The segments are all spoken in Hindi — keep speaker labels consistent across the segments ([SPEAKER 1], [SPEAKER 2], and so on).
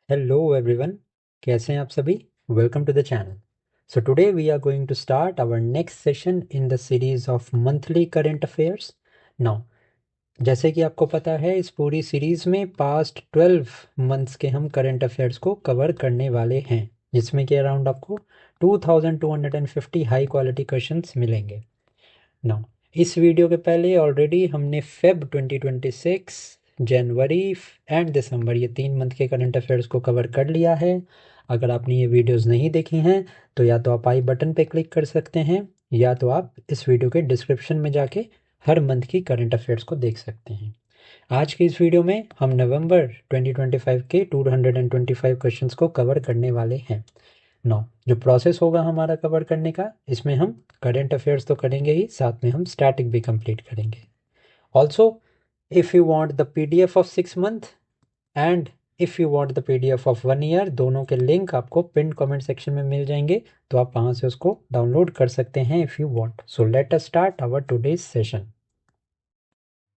[SPEAKER 1] Hello everyone, कैसे हैं आप सभी? Welcome to the channel. So today we are going to start our next session in the series of monthly current affairs. Now, जैसे कि आपको पता है इस पूरी सीरीज में पास्ट 12 मंथ्स के हम करंट अफेयर्स को कवर करने वाले हैं, जिसमें कि अराउंड आपको 2250 हाई क्वालिटी क्वेश्चंस मिलेंगे. नाउ इस वीडियो के पहले ऑलरेडी हमने फेब 2026, जनवरी एंड दिसंबर ये 3 मंथ के करंट अफेयर्स को कवर कर लिया है. अगर आपने ये वीडियोस नहीं देखी हैं तो या तो आप आई बटन पे क्लिक कर सकते हैं या तो आप इस वीडियो के डिस्क्रिप्शन में जाके हर मंथ की करंट अफेयर्स को देख सकते हैं. आज की इस वीडियो में हम नवंबर 2025 के 225 क्वेश्चंस को कवर करने वाले हैं. नौ जो प्रोसेस होगा हमारा कवर करने का, इसमें हम करंट अफेयर्स तो करेंगे ही, साथ में हम स्टैटिक भी कंप्लीट करेंगे. Also if you want the PDF of 6 month and if you want the PDF of 1 year, दोनों के लिंक आपको पिन कमेंट सेक्शन में मिल जाएंगे, तो आप वहां से उसको डाउनलोड कर सकते हैं if you want. So let us start our today's session.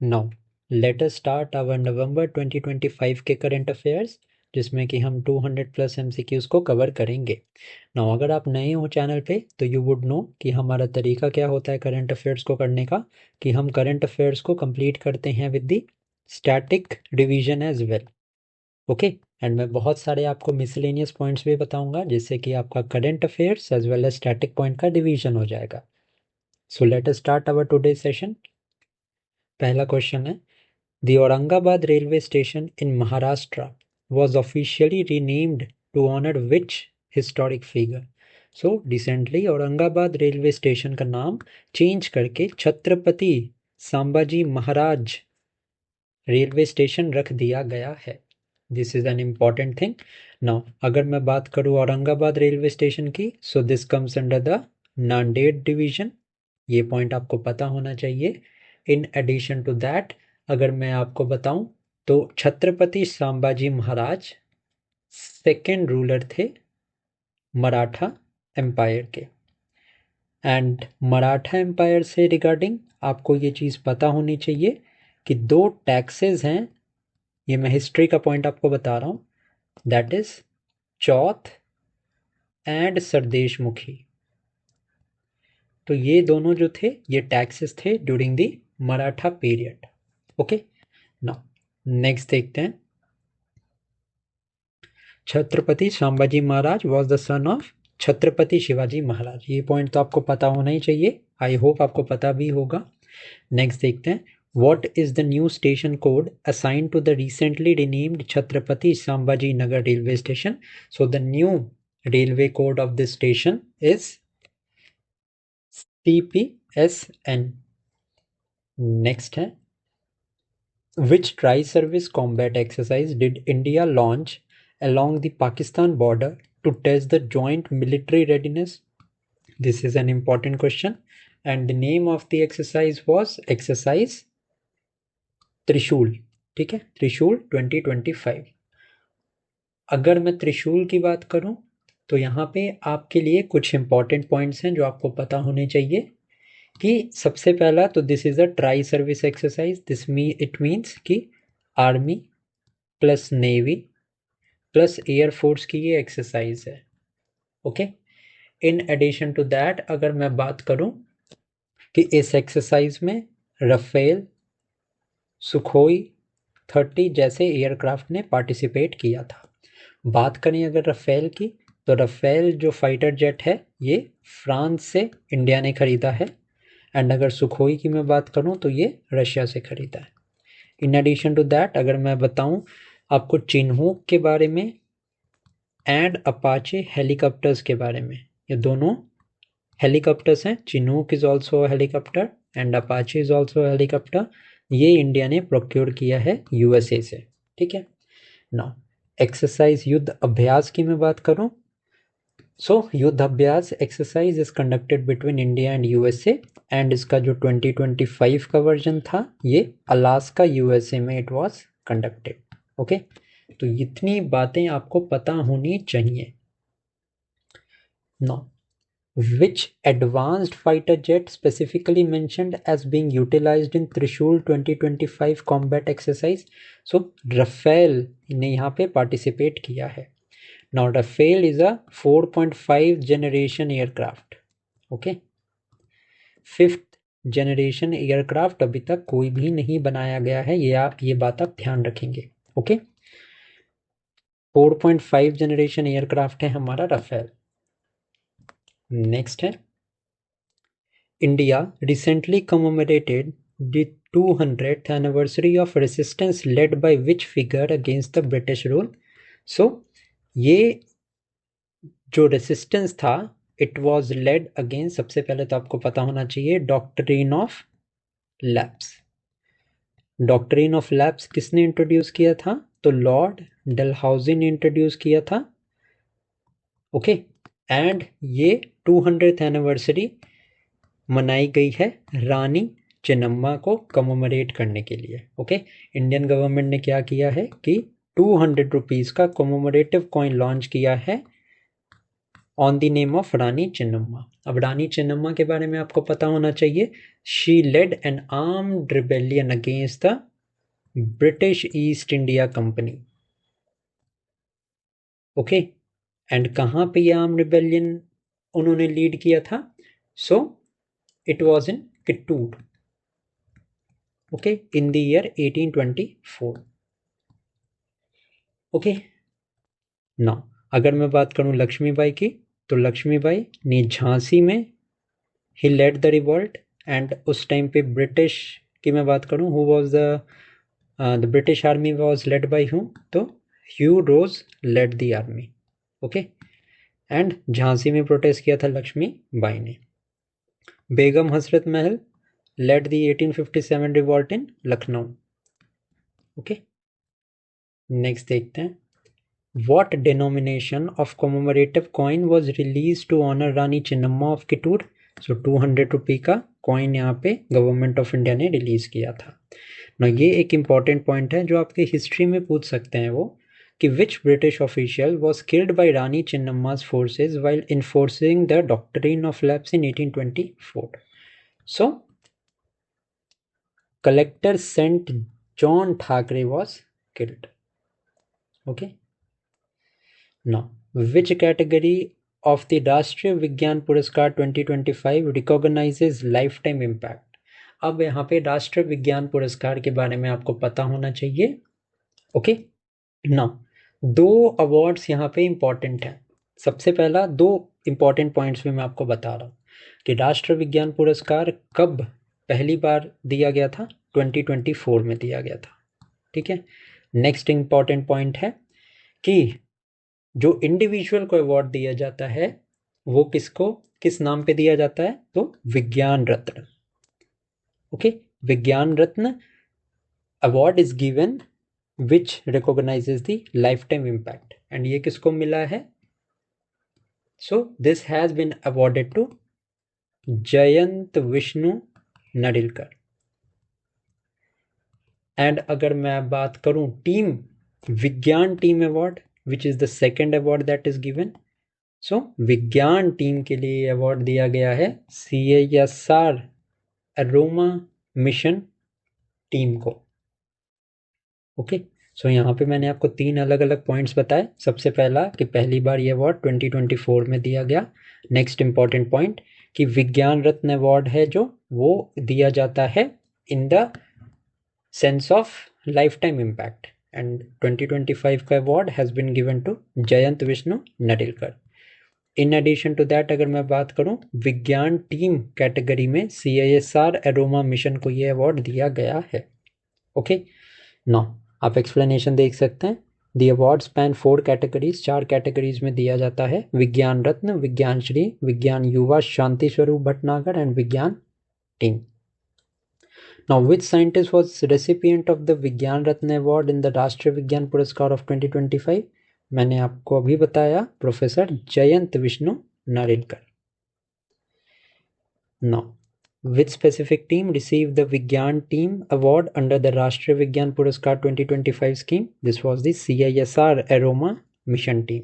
[SPEAKER 1] Now let us start our November 2025 के करंट अफेयर्स, जिसमें कि हम 200 प्लस एमसीक्यूज को कवर करेंगे. नाउ अगर आप नए हो चैनल पे तो यू वुड नो कि हमारा तरीका क्या होता है करंट अफेयर्स को करने का, कि हम करंट अफेयर्स को कंप्लीट करते हैं with the static division as well. Okay, and मैं बहुत सारे आपको मिसलेनियस पॉइंट्स भी बताऊंगा, जिससे कि आपका current affairs as well as static point का डिवीजन हो जाएगा. So let us start our today session. पहला क्वेश्चन है, The Aurangabad railway station in Maharashtra was officially renamed to honor which historic figure? So recently Aurangabad railway station का नाम चेंज करके छत्रपति संभाजी महाराज रेलवे स्टेशन रख दिया गया है. This is an important thing. Now अगर मैं बात करूँ औरंगाबाद रेलवे स्टेशन की, so this comes under the Nanded division. ये पॉइंट आपको पता होना चाहिए. इन एडिशन टू दैट अगर मैं आपको बताऊं तो छत्रपति संभाजी महाराज सेकेंड रूलर थे मराठा एम्पायर के. एंड मराठा एम्पायर से रिगार्डिंग आपको ये चीज़ पता होनी चाहिए कि दो टैक्सेस हैं. ये मैं हिस्ट्री का पॉइंट आपको बता रहा हूँ, that is chauth and sardeshmukhi. तो ये दोनों जो थे ये टैक्सेस थे during the Maratha period. Okay, now next देखते हैं. Chhatrapati Sambhaji Maharaj was the son of Chhatrapati Shivaji Maharaj. ये पॉइंट तो आपको पता होना ही चाहिए, आई होप आपको पता भी होगा. नेक्स्ट देखते हैं, what is the new station code assigned to the recently renamed Chhatrapati Sambhaji Nagar railway station? So the new railway code of this station is CPSN. Next है, which tri-service combat exercise did India launch along the Pakistan border to test the joint military readiness? This is an important question, and the name of the exercise was exercise त्रिशूल. ठीक है, त्रिशूल 2025. अगर मैं त्रिशूल की बात करूं तो यहाँ पे आपके लिए कुछ इंपॉर्टेंट पॉइंट्स हैं जो आपको पता होने चाहिए. कि सबसे पहला तो this is a tri service exercise. It means कि army plus navy plus air force की ये एक्सरसाइज है. Okay, in addition to that अगर मैं बात करूं कि इस एक्सरसाइज में रफेल, सुखोई 30 जैसे एयरक्राफ्ट ने पार्टिसिपेट किया था. बात करें अगर रफेल की, तो रफेल जो फाइटर जेट है ये फ्रांस से इंडिया ने खरीदा है. एंड अगर सुखोई की मैं बात करूं तो ये रशिया से खरीदा है. इन एडिशन टू दैट अगर मैं बताऊं आपको चिन्हूक के बारे में एंड अपाचे हेलीकॉप्टर्स के बारे में, ये दोनों हेलीकॉप्टर्स हैं. Chinook is also helicopter and Apache is also helicopter. ये इंडिया ने प्रोक्योर किया है यूएसए से. ठीक है, नाउ एक्सरसाइज युद्ध अभ्यास की मैं बात करूं, so Yudh Abhyas exercise is conducted between India and USA. And इसका जो 2025 का वर्जन था ये अलास्का यूएसए में इट वाज कंडक्टेड. ओके, तो इतनी बातें आपको पता होनी चाहिए. No, Which advanced fighter jet specifically mentioned as being utilized in Trishul 2025 combat exercise? So Rafale ने यहाँ पे participate किया है. Now Rafale is a 4.5 generation aircraft. Okay. 5th generation aircraft अभी तक कोई भी नहीं बनाया गया है, ये बात आप ध्यान रखेंगे. ओके. 4.5 जनरेशन एयरक्राफ्ट है हमारा रफेल. नेक्स्ट है, India recently commemorated the 200th anniversary of resistance led by which figure against the British rule? So ये जो रेसिस्टेंस था, इट वाज लेड अगेंस्ट, सबसे पहले तो आपको पता होना चाहिए, doctrine of lapse. Doctrine of lapse किसने इंट्रोड्यूस किया था? तो लॉर्ड डलहौजी ने इंट्रोड्यूस किया था. ओके. एंड ये 200th एनिवर्सरी मनाई गई है रानी चिन्नम्मा को कमेमोरेट करने के लिए. ओके. इंडियन गवर्नमेंट ने क्या किया है कि 200 रुपीज़ का कमेमोरेटिव कॉइन लॉन्च किया है ऑन द नेम ऑफ रानी चिन्नम्मा. अब रानी चिन्नम्मा के बारे में आपको पता होना चाहिए. She led an armed rebellion against the British East India Company. Okay. And कहाँ पे ये आर्म रिबेलियन उन्होंने लीड किया था? So it was in Kittur. Okay. In the year 1824. Okay. Now अगर मैं बात करूं लक्ष्मीबाई की, तो लक्ष्मीबाई ने झांसी में ही लेड द रिवॉल्ट. एंड उस टाइम पे ब्रिटिश की मैं बात करूं, who was the British army was led by who? तो Hugh Rose led the army. Okay. And Jhansi में प्रोटेस्ट किया था लक्ष्मीबाई ने. Begum Hazrat Mahal led the 1857 revolt in Lucknow. Okay. Next देखते हैं, What denomination of commemorative coin was released to honor Rani Chinnamma of Kittur? सो 200 रुपये का कॉइन यहाँ पे गवर्नमेंट ऑफ इंडिया ने रिलीज किया था ना. ये एक इम्पॉर्टेंट पॉइंट है जो आपके हिस्ट्री में पूछ सकते हैं, वो कि which British official was killed by Rani Chinnamma's forces while enforcing the doctrine of lapse in 1824. So collector St. John Thackeray was killed. Okay. Now, which category of the राष्ट्रीय विज्ञान पुरस्कार 2025 recognizes lifetime impact? अब यहाँ पे राष्ट्रीय विज्ञान पुरस्कार के बारे में आपको पता होना चाहिए. ओके. नाउ 2 अवार्ड्स यहाँ पे इंपॉर्टेंट हैं. सबसे पहला 2 इंपॉर्टेंट पॉइंट्स में मैं आपको बता रहा हूँ कि राष्ट्रीय विज्ञान पुरस्कार कब पहली बार दिया गया था? 2024 में दिया गया था. ठीक है. नेक्स्ट इंपॉर्टेंट पॉइंट है कि जो इंडिविजुअल को अवार्ड दिया जाता है वो किसको, किस नाम पे दिया जाता है? तो विज्ञान Ratna. Okay. Vigyan Ratna award is given which recognises the lifetime impact. And ये किसको मिला है? So this has been awarded to Jayant Vishnu Narlikar. And अगर मैं बात करूं team, Vigyan team award, which is the second award that is given. So विज्ञान टीम के लिए अवार्ड दिया गया है CISR अरोमा मिशन टीम को. ओके. सो यहाँ पे मैंने आपको 3 अलग अलग पॉइंट्स बताए. सबसे पहला कि पहली बार ये अवार्ड 2024 में दिया गया. नेक्स्ट इंपॉर्टेंट पॉइंट कि विज्ञान रत्न अवार्ड है जो वो दिया जाता है in the sense of lifetime impact. And 2025 का award has been given to Jayant Vishnu Narlikar. In addition to that अगर मैं बात करूं विज्ञान टीम कैटेगरी में CISR अरोमा मिशन को ये अवार्ड दिया गया है. ओके. नाउ आप एक्सप्लेनेशन देख सकते हैं. The award span 4 categories, 4 categories में दिया जाता है. विज्ञान रत्न, विज्ञान श्री, विज्ञान युवा शांति स्वरूप भटनागर एंड विज्ञान team. Now, which scientist was recipient of the विज्ञान रत्न अवार्ड in the राष्ट्रीय विज्ञान पुरस्कार of 2025? मैंने आपको अभी बताया, professor Jayant Vishnu Narlikar. Now, which specific team received the Vigyan team award under the राष्ट्रीय विज्ञान पुरस्कार 2025 scheme? This was the CISR aroma mission team.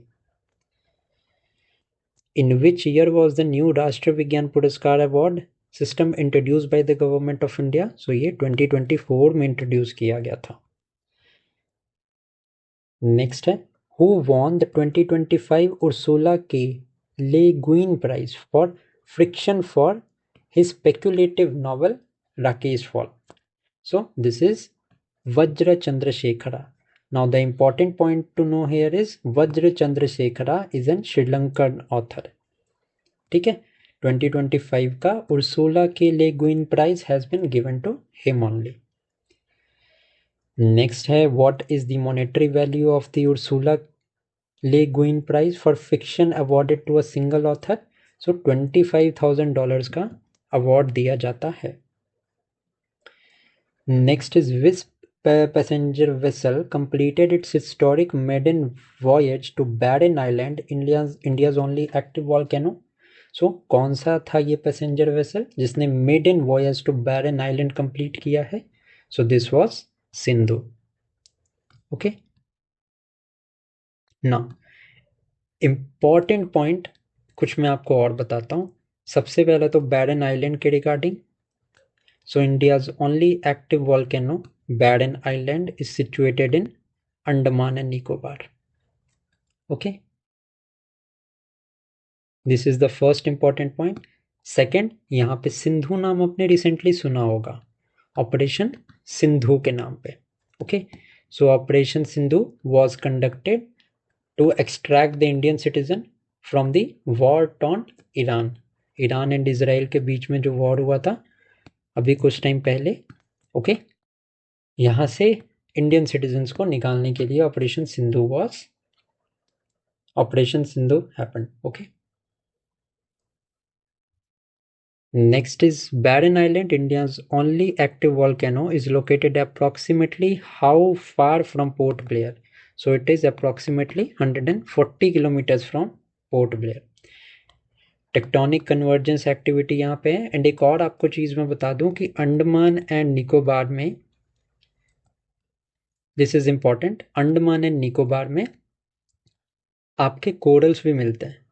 [SPEAKER 1] In which year was the new Rashtriya Vigyan Puraskar Award system introduced by the government of India? So ये 2024 में इंट्रोड्यूस किया गया था. नेक्स्ट है, who won the 2025 Ursula K. Le Guin Prize for Fiction for his speculative novel Rakesh Fall? So this is Vajra Chandrasekhara. Now the important point to know here is Vajra Chandrasekhara is an Sri Lankan author. ठीक है, 2025 का Ursula K Le Guin prize has been given to him only. Next है, what is the monetary value of the Ursula Le Guin prize for fiction awarded to a single author? So $25,000 का अवार्ड दिया जाता है. Next is which passenger vessel completed its historic maiden voyage to Barren Island, India's only active volcano? So कौन सा था ये पैसेंजर वेसल जिसने maiden voyage to Barren Island complete किया है? So this was Sindhu. Okay, ना इंपॉर्टेंट पॉइंट कुछ मैं आपको और बताता हूँ. सबसे पहले तो बैरन आइलैंड के regarding. So India's only active volcano Barren Island is situated in Andaman and Nicobar. Okay, this is the first important point. Second, यहाँ पे सिंधु नाम आपने रिसेंटली सुना होगा, ऑपरेशन सिंधु के नाम पे. Okay, so operation Sindhu was conducted to extract the Indian citizen from the war-torn Iran. Iran and Israel के बीच में जो वॉर हुआ था अभी कुछ टाइम पहले. ओके, यहाँ से इंडियन सिटीजन्स को निकालने के लिए operation Sindhu happened. Okay, next is Barren Island, India's only active volcano, is located approximately how far from Port Blair? So it is approximately 140 kilometres from Port Blair. Tectonic convergence activity यहाँ पे है. एंड एक और आपको चीज़ मैं बता दूं कि अंडमान एंड निकोबार में, this is important, Andaman and Nicobar में आपके कोरल्स भी मिलते हैं.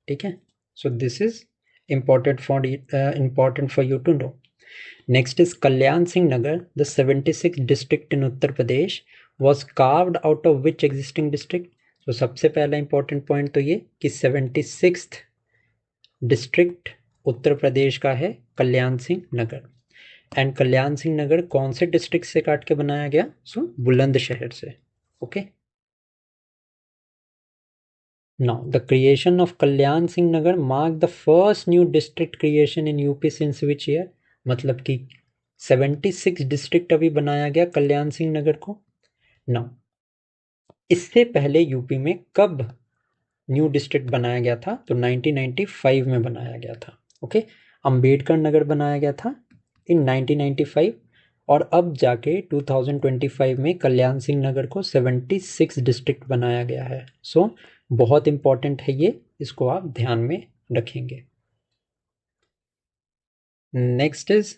[SPEAKER 1] ठीक है, so this is important for you to know. Next is Kalyan Singh Nagar, the 76th district in Uttar Pradesh was carved out of which existing district? तो सबसे पहला इंपॉर्टेंट पॉइंट तो ये कि 76th डिस्ट्रिक्ट उत्तर प्रदेश का है कल्याण सिंह नगर. एंड कल्याण सिंह नगर कौन से डिस्ट्रिक्ट से काट के बनाया गया? सो बुलंदशहर से. Okay, now the creation of Kalyan Singh Nagar mark the first new district creation in UP since which year? मतलब कि 76 डिस्ट्रिक्ट अभी बनाया गया कल्याण सिंह नगर को. नाउ इससे पहले यूपी में कब न्यू डिस्ट्रिक्ट बनाया गया था? तो 1995 में बनाया गया था. ओके, अंबेडकर नगर बनाया गया था इन 1995 और अब जाके 2025 में कल्याण सिंह नगर को 76 डिस्ट्रिक्ट बनाया गया है. सो बहुत इंपॉर्टेंट है ये, इसको आप ध्यान में रखेंगे. Next is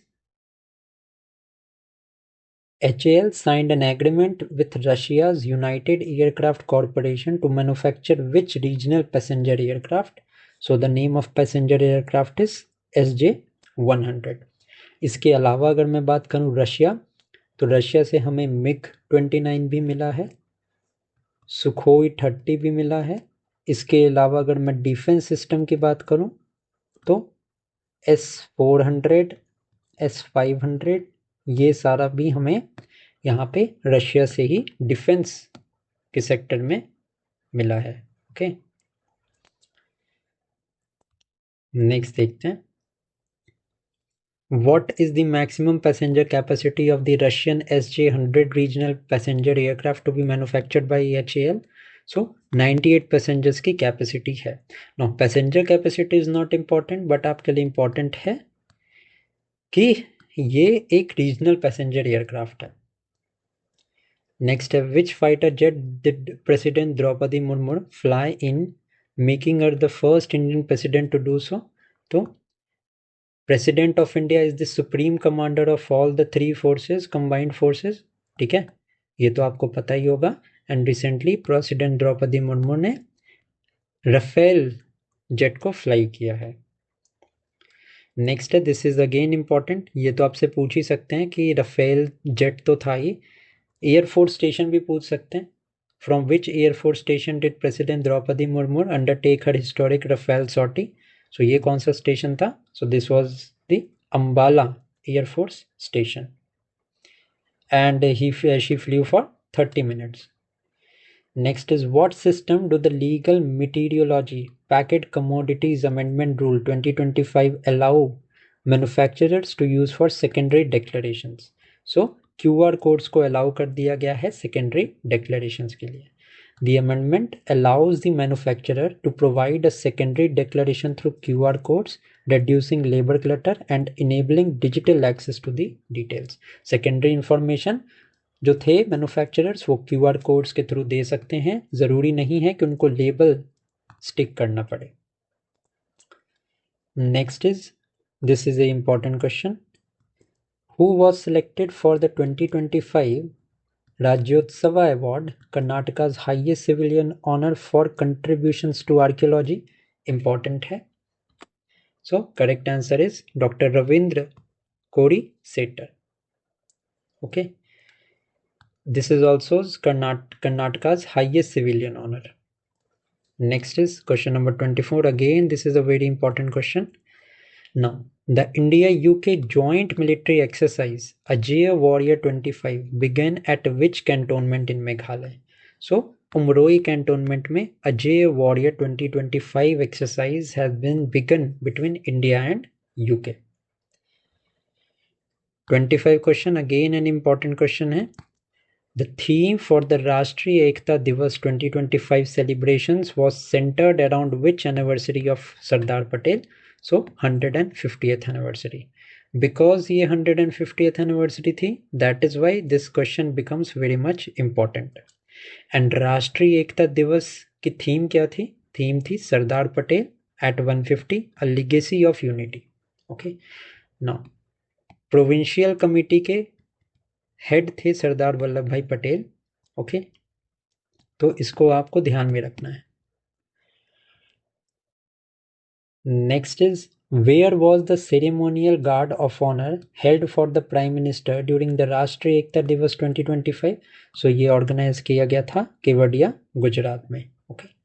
[SPEAKER 1] HAL signed an agreement with Russia's United Aircraft Corporation to manufacture which regional passenger aircraft? So the name of passenger aircraft is SJ-100. इसके अलावा अगर मैं बात करूं रशिया, तो रशिया से हमें MiG-29 भी मिला है, सुखोई 30 भी मिला है. इसके अलावा अगर मैं डिफेंस सिस्टम की बात करूं तो S-400, S-500 ये सारा भी हमें यहाँ पे रशिया से ही डिफेंस के सेक्टर में मिला है. ओके, नेक्स्ट देखते हैं. What is the maximum passenger capacity of the Russian SJ-100 regional passenger aircraft to be manufactured by HAL? So 98 passengers की कैपेसिटी है. No passenger capacity is not important, but आपके लिए इम्पॉर्टेंट है कि ये एक रीजनल पैसेंजर एयरक्राफ्ट है. नेक्स्ट है, which fighter jet did president Droupadi Murmu fly in, making her the first Indian president to do so? तो president of India is the supreme commander of all the 3 forces, combined forces. ठीक है, ये तो आपको पता ही होगा. And recently president Droupadi Murmu ने राफेल जेट को फ्लाई किया है। नेक्स्ट है, दिस इज अगेन इंपॉर्टेंट, ये तो आपसे पूछ ही सकते हैं कि राफेल जेट तो था ही, एयरफोर्स स्टेशन भी पूछ सकते हैं। From which air force station did president Droupadi Murmu undertake her historic Rafale sortie? So ये कौन सा स्टेशन था? So this was the Ambala air force station, and she flew for 30 minutes. Next is, what system do the Legal Meteorology Packet Commodities Amendment Rule 2025 allow manufacturers to use for secondary declarations? So QR codes को allow कर दिया गया है secondary declarations के लिए. The amendment allows the manufacturer to provide a secondary declaration through QR codes, reducing labor clutter and enabling digital access to the details. Secondary information जो थे मैन्युफैक्चरर्स वो क्यूआर कोड्स के थ्रू दे सकते हैं, ज़रूरी नहीं है कि उनको लेबल स्टिक करना पड़े। Next is, this is a important question, who was selected for the 2025 Rajyotsava award, Karnataka's highest civilian honour for contributions to archaeology? Important है। So correct answer is doctor Ravindra Korisettar. Okay, this is also Karnataka's highest civilian honor. Next is question number 24. Again, this is a very important question. Now, the India-UK joint military exercise Ajay Warrior 25 began at which cantonment in Meghalaya? So, Umroi cantonment में Ajay Warrior 2025 exercise has been begun between India and UK. 25 question, again an important question है. The theme for the Rashtriya Ekta Divas 2025 celebrations was centered around which anniversary of Sardar Patel? So 150th anniversary. Because ये 150th anniversary थी, that is why this question becomes very much important. And राष्ट्रीय एकता दिवस की थीम क्या थी? थीम थी Sardar Patel at 150, a legacy of unity. Okay. Now, provincial committee के हेड थे सरदार वल्लभ भाई पटेल। ओके, तो इसको आपको ध्यान में रखना है। Next is, where was the ceremonial guard of honour held for the prime minister during the Rashtriya Ekta दिवस 2025? सो ये ऑर्गेनाइज किया गया था केवडिया, गुजरात में। Okay,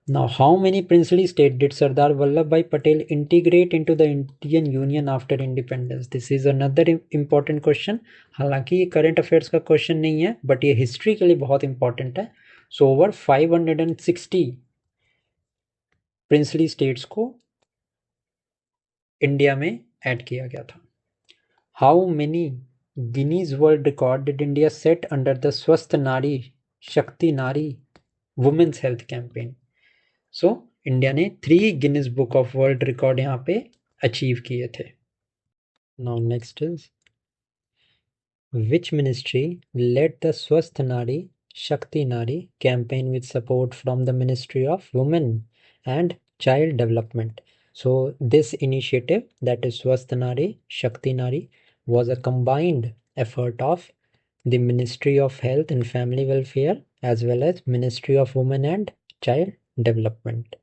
[SPEAKER 1] now how many princely states did Sardar Vallabhbhai Patel integrate into the Indian Union after independence? This is another important question. हालांकि ये करंट अफेयर्स का क्वेश्चन नहीं है, बट ये हिस्ट्री के लिए बहुत इंपॉर्टेंट है। सो ओवर 560 प्रिंसली स्टेट्स को इंडिया में ऐड किया गया था। How many Guinness world record did India set under the Swasth Nari Shakti Nari women's health campaign? So India ने 3 Guinness book of world record यहाँ पे अचीव किए थे। Now next is, which ministry led the Swasth Nari Shakti Nari campaign with support from the ministry of women and child development? So this initiative, that is स्वस्थ नारी शक्ति नारी, was a combined effort of the Ministry of Health and Family Welfare as well as Ministry of Women and Child Development.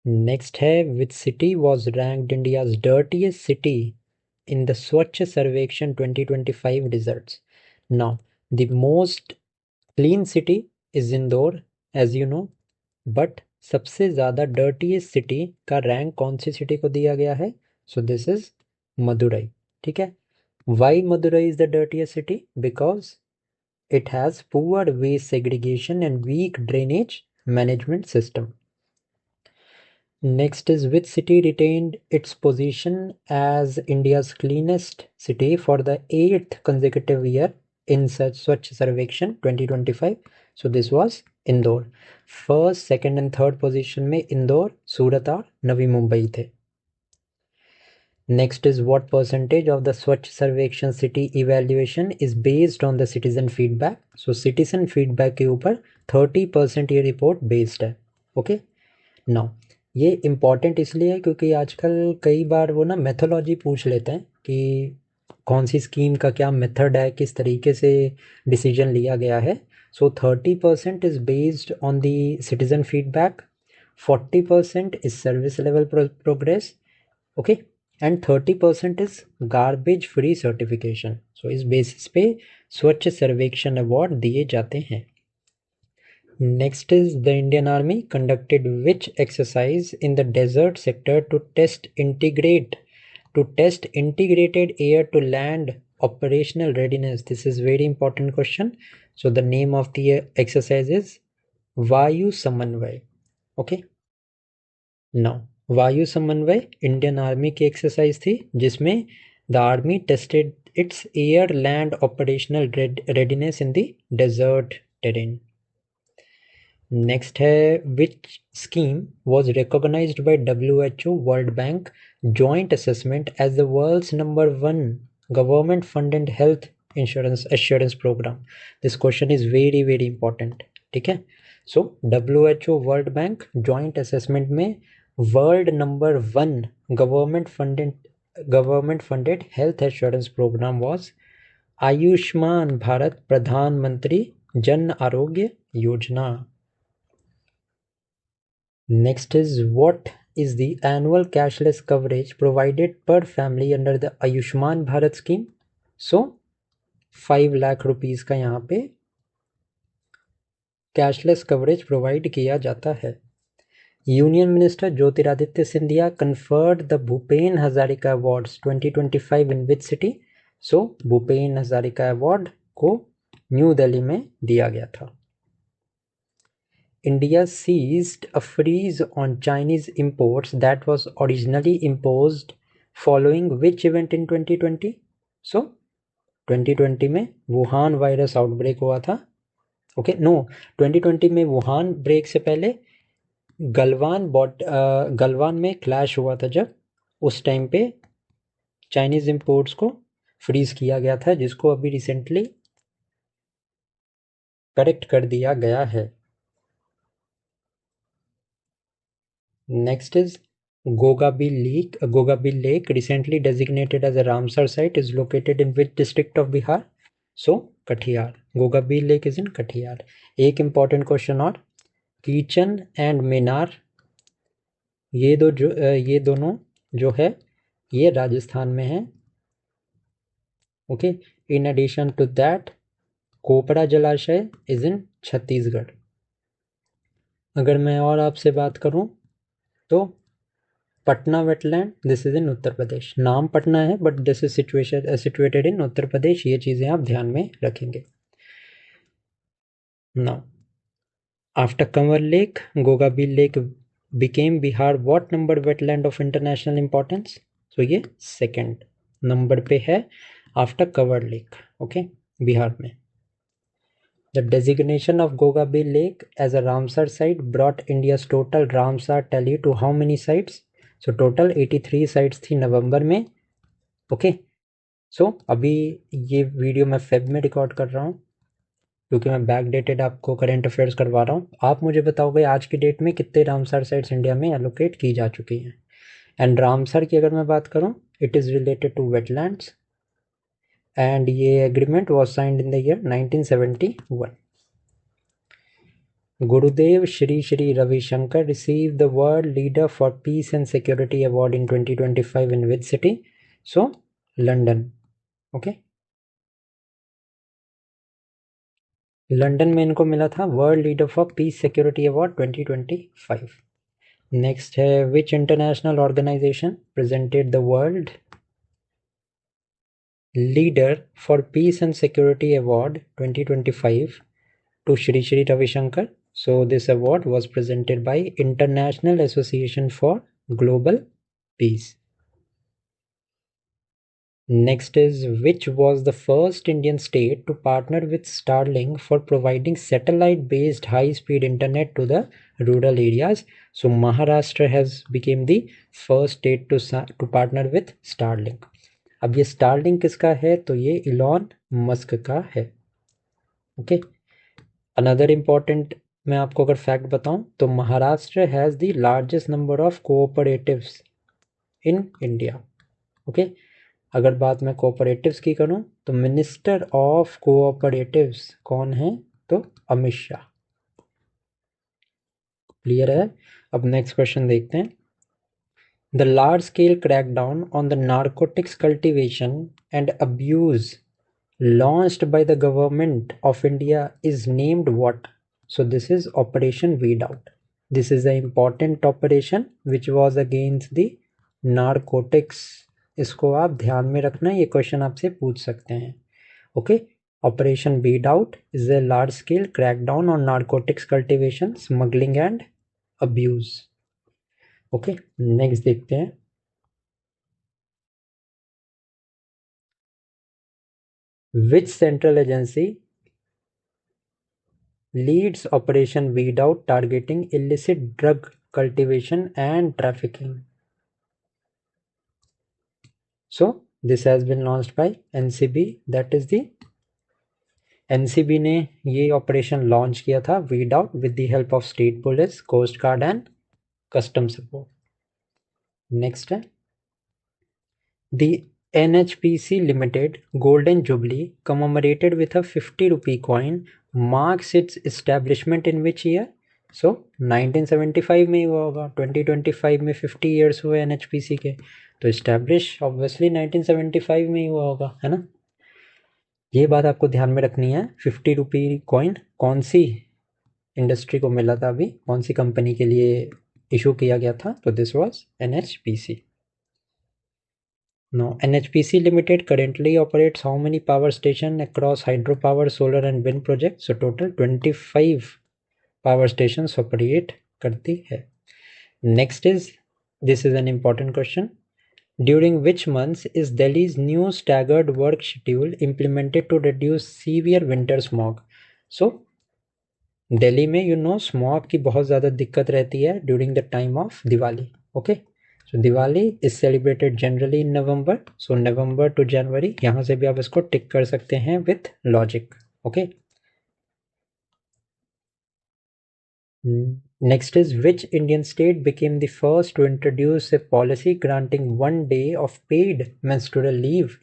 [SPEAKER 1] Next है, which city was ranked India's dirtiest city in the Swachh Sarvekshan 2025 results? Now, the most clean city is Indore, as you know, but सबसे ज़्यादा dirtiest city का रैंक कौन सी सिटी को दिया गया है? So this is Madurai. ठीक है, why Madurai is the dirtiest city? Because it has poor waste segregation and weak drainage management system. Next is, which city retained its position as India's cleanest city for the 8th consecutive year in Swachh Sarvekshan 2025? So this was Indore. First, second and third position में इंदौर, सूरत और नवी मुंबई थे। Next is, what percentage of the Swachh Sarvekshan city evaluation is based on the citizen feedback? So citizen feedback के ऊपर 30% ये रिपोर्ट बेस्ड है। ओके, नाउ ये इम्पॉर्टेंट इसलिए है क्योंकि आजकल कई बार वो ना मेथोलॉजी पूछ लेते हैं कि कौन सी स्कीम का क्या मेथड है, किस तरीके से डिसीजन लिया गया है। सो 30% is based on the citizen feedback 40% is service level progress, okay, and 30% is garbage free certification. So इस बेसिस पे स्वच्छ सर्वेक्षण अवार्ड दिए जाते हैं. Next is the Indian Army conducted which exercise in the desert sector to test integrated air to land operational readiness. This is very important question. So the name of the exercise is Vayu Samanvay. Okay. Now वायु समन्वय इंडियन आर्मी की एक्सरसाइज थी जिसमें the army tested it's air land operational readiness in the desert terrain. Next है विच scheme was recognised bye WHO world bank joint assessment as the world's number 1 government funded health insurance assurance programme. This question is very very important. ठीक है. सो WHO world bank joint assessment में world number 1 government funded health assurance programme was Ayushman Bharat प्रधानमंत्री Jan Arogya Yojana. Next is what is the annual cashless coverage provided per family under the Ayushman Bharat scheme? So 5 lakh rupees का यहाँ पे कैशलेस कवरेज प्रोवाइड किया जाता है. Union minister Jyotiraditya Scindia conferred the Bhupen Hazarika awards 2025 in which city? So Bhupen Hazarika award को न्यू दिल्ली में दिया गया था. India seized a freeze on Chinese imports that was originally imposed following which event in 2020? So 2020 में वुहान वायरस आउटब्रेक हुआ था. ओके नो 2020 में वुहान ब्रेक से पहले गलवान में क्लैश हुआ था. जब उस टाइम पे चाइनीज इंपोर्ट्स को फ्रीज किया गया था जिसको अभी रिसेंटली करेक्ट कर दिया गया है. Next is Gogabil Lake recently designated as a Ramsar site is located in which district of Bihar? So Katiyar. Gogabil Lake is in Katiyar. एक important question और कीचन एंड मीनार ये दोनों जो है ये राजस्थान में है. Okay. In addition to that Kopra Jalashay is इन छत्तीसगढ़. अगर मैं और आपसे बात करूं तो Patna wetland this is in Uttar Pradesh. नाम पटना है but this is situated in Uttar Pradesh. ये चीज़ें आप ध्यान में रखेंगे. Now after Kanwar lake Gogabil lake became Bihar what number wetland of international importance? So ये सेकेंड नंबर पे है after Kanwar lake. Okay Bihar में. The designation of Gogabil Lake as a Ramsar site brought India's total Ramsar tally to how many sites? So total 83 sites थी नवंबर में. ओके. सो अभी ये वीडियो मैं फेब में रिकॉर्ड कर रहा हूँ क्योंकि मैं बैक डेटेड आपको करंट अफेयर्स करवा रहा हूँ. आप मुझे बताओगे आज की डेट में कितने रामसर साइट्स इंडिया में एलोकेट की जा चुकी हैं. एंड रामसर की अगर मैं बात करूँ it is related to wetlands and ये agreement was signed in the year 1971. Gurudev Shri Shri Ravi Shankar received the World Leader for Peace and Security Award in 2025 in which city? So London. Okay. London में इनको मिला था world leader for peace security award 2025. Next है which international organization presented the world Leader for Peace and Security Award 2025 to Shri Shri Ravi Shankar. So this award was presented by International Association for Global Peace. Next is which was the first Indian state to partner with Starlink for providing satellite-based high-speed internet to the rural areas? So Maharashtra has become the first state to partner with Starlink. अब ये स्टारलिंक किसका है? तो ये इलॉन मस्क का है. ओके. अनदर इम्पॉर्टेंट मैं आपको अगर फैक्ट बताऊं तो Maharashtra has the largest number of cooperatives in India. Okay. अगर बात मैं कोऑपरेटिव्स की करूं तो मिनिस्टर ऑफ कोऑपरेटिव्स कौन है? तो अमित शाह. क्लियर है? अब नेक्स्ट क्वेश्चन देखते हैं। The large scale crackdown on the narcotics cultivation and abuse launched by the government of India is named what? So this is Operation Weed Out. This is an important operation which was against the narcotics. इसको आप ध्यान में रखना, ये क्वेश्चन आपसे पूछ सकते हैं. Okay, Operation Weed Out is a large scale crackdown on narcotics cultivation, smuggling and abuse. Okay, next देखते हैं. Which central agency leads Operation Weed Out targeting illicit drug cultivation and trafficking? So this has been launched by NCB, that is the NCB ने ये ऑपरेशन लॉन्च किया था weed out with the help of state police, coast guard and custom support. Next है the NHPC Limited Golden Jubilee commemorated with a 50 rupee coin marks its establishment in which year? So 1975 में ही हुआ होगा. 2025 में 50 years हुए NHPC के, तो इस्टेब्लिश ऑब्वियसली 1975 में ही हुआ होगा, है ना. ये बात आपको ध्यान में रखनी है. 50 रुपी कॉइन कौन सी इंडस्ट्री को मिला था, अभी कौन सी कंपनी के लिए इशू किया गया था? तो this was NHPC. Now NHPC Limited currently operates how many power station across hydropower, solar and wind projects? So total 25 power stations operate करती है. Next is, this is an important question. During which months is Delhi's new staggered work schedule implemented to reduce severe winter smog? So Delhi में स्मॉग की बहुत ज़्यादा दिक्कत रहती है during the time of Diwali. Okay, so Diwali is celebrated generally in November. So November to January, यहाँ से भी आप इसको टिक कर सकते हैं with logic. Okay, next is which Indian state became the first to introduce a policy granting 1 day of paid menstrual leave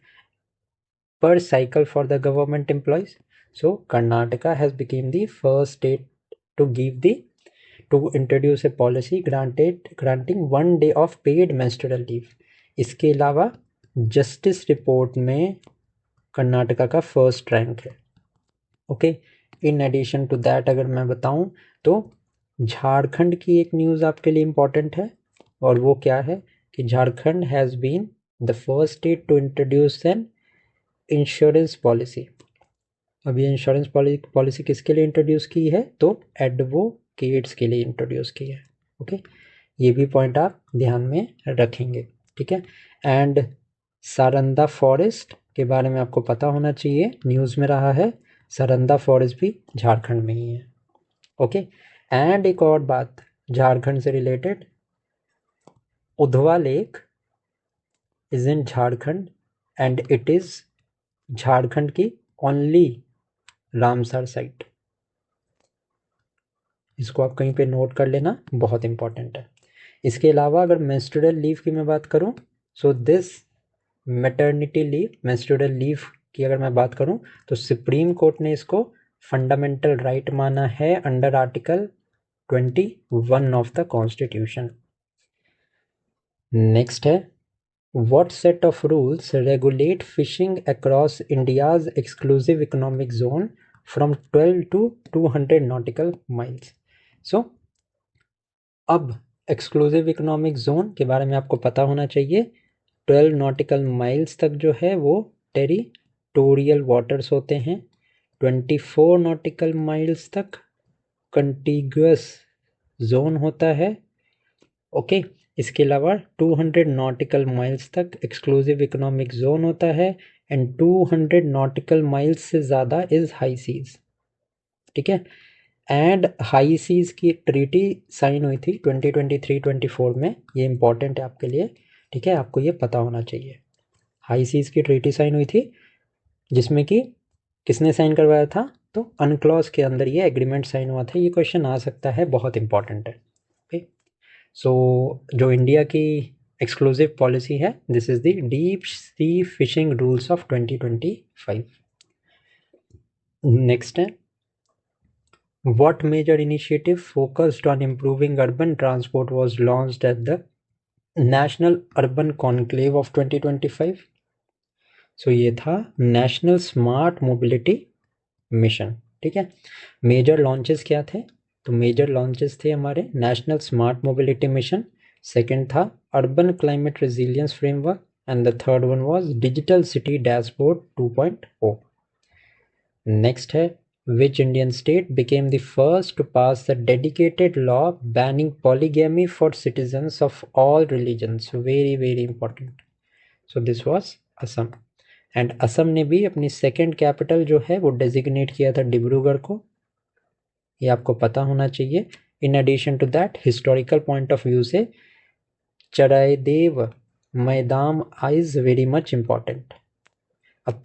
[SPEAKER 1] per cycle for the government employees? So Karnataka has become the first state to introduce a policy granting 1 day of paid menstrual leave. इसके अलावा जस्टिस रिपोर्ट में कर्नाटका का फर्स्ट रैंक है. Okay, in addition to that अगर मैं बताऊं तो झारखंड की एक न्यूज़ आपके लिए इम्पॉर्टेंट है, और वो क्या है कि Jharkhand has been the first state to introduce an insurance policy. अब ये इंश्योरेंस पॉलिसी किसके लिए इंट्रोड्यूस की है? तो एडवोकेट्स के लिए इंट्रोड्यूस की है. ओके, ये भी पॉइंट आप ध्यान में रखेंगे. ठीक है, एंड सारंदा फॉरेस्ट के बारे में आपको पता होना चाहिए, न्यूज़ में रहा है. सारंदा फॉरेस्ट भी झारखंड में ही है. ओके, एंड एक और बात झारखंड से related, Udhwa lake is in Jharkhand and it is Jharkhand की ओनली रामसर साइट. इसको आप कहीं पे नोट कर लेना, बहुत इंपॉर्टेंट है. इसके अलावा अगर मेंस्ट्रुअल लीव की मैं बात करूं, so this maternity leave, menstrual leave की अगर मैं बात करूं, तो सुप्रीम कोर्ट ने इसको फंडामेंटल राइट माना है under article 21 of the constitution. Next है, what set of rules regulate fishing across India's exclusive economic zone from 12 to 200 nautical miles? So अब एक्सक्लूसिव इकोनॉमिक जोन के बारे में आपको पता होना चाहिए. 12 नॉटिकल माइल्स तक जो है वो टेरिटोरियल वाटर्स होते हैं. 24 नॉटिकल माइल्स तक कंटिगुअस जोन होता है. ओके, इसके अलावा 200 नॉटिकल माइल्स तक एक्सक्लूसिव इकोनॉमिक जोन होता है, एंड 200 नॉटिकल माइल्स से ज़्यादा इज़ हाई सीज. ठीक है, एंड हाई सीज की ट्रीटी साइन हुई थी 2023-24 में. ये इंपॉर्टेंट है आपके लिए. ठीक है, आपको ये पता होना चाहिए. हाई सीज की ट्रीटी साइन हुई थी, जिसमें कि किसने साइन करवाया था? तो अनक्लॉज के अंदर ये एग्रीमेंट साइन हुआ था. ये क्वेश्चन आ सकता है, बहुत इंपॉर्टेंट है. सो जो इंडिया की एक्सक्लूसिव पॉलिसी है, this is the deep sea fishing rules of 2025. Next है, What major initiative focused on improving urban transport was launched at the National Urban Conclave of 2025? सो ये था नेशनल स्मार्ट मोबिलिटी मिशन। ठीक है, मेजर लॉन्चेस क्या थे? तो मेजर लॉन्चेस थे हमारे national smart mobility mission, second था urban climate resilience framework, and the third one was digital city dashboard 2.0। Next है, which Indian state became the first to pass a dedicated law banning polygamy for citizens of all religions? Very very important. So this was Assam, and Assam ने भी अपनी सेकेंड कैपिटल जो है वो डेजिग्नेट किया था डिब्रूगढ़ को, ये आपको पता होना चाहिए। In addition to that historical point of view से चरायदेव मैदान इज वेरी मच इम्पॉर्टेंट। अब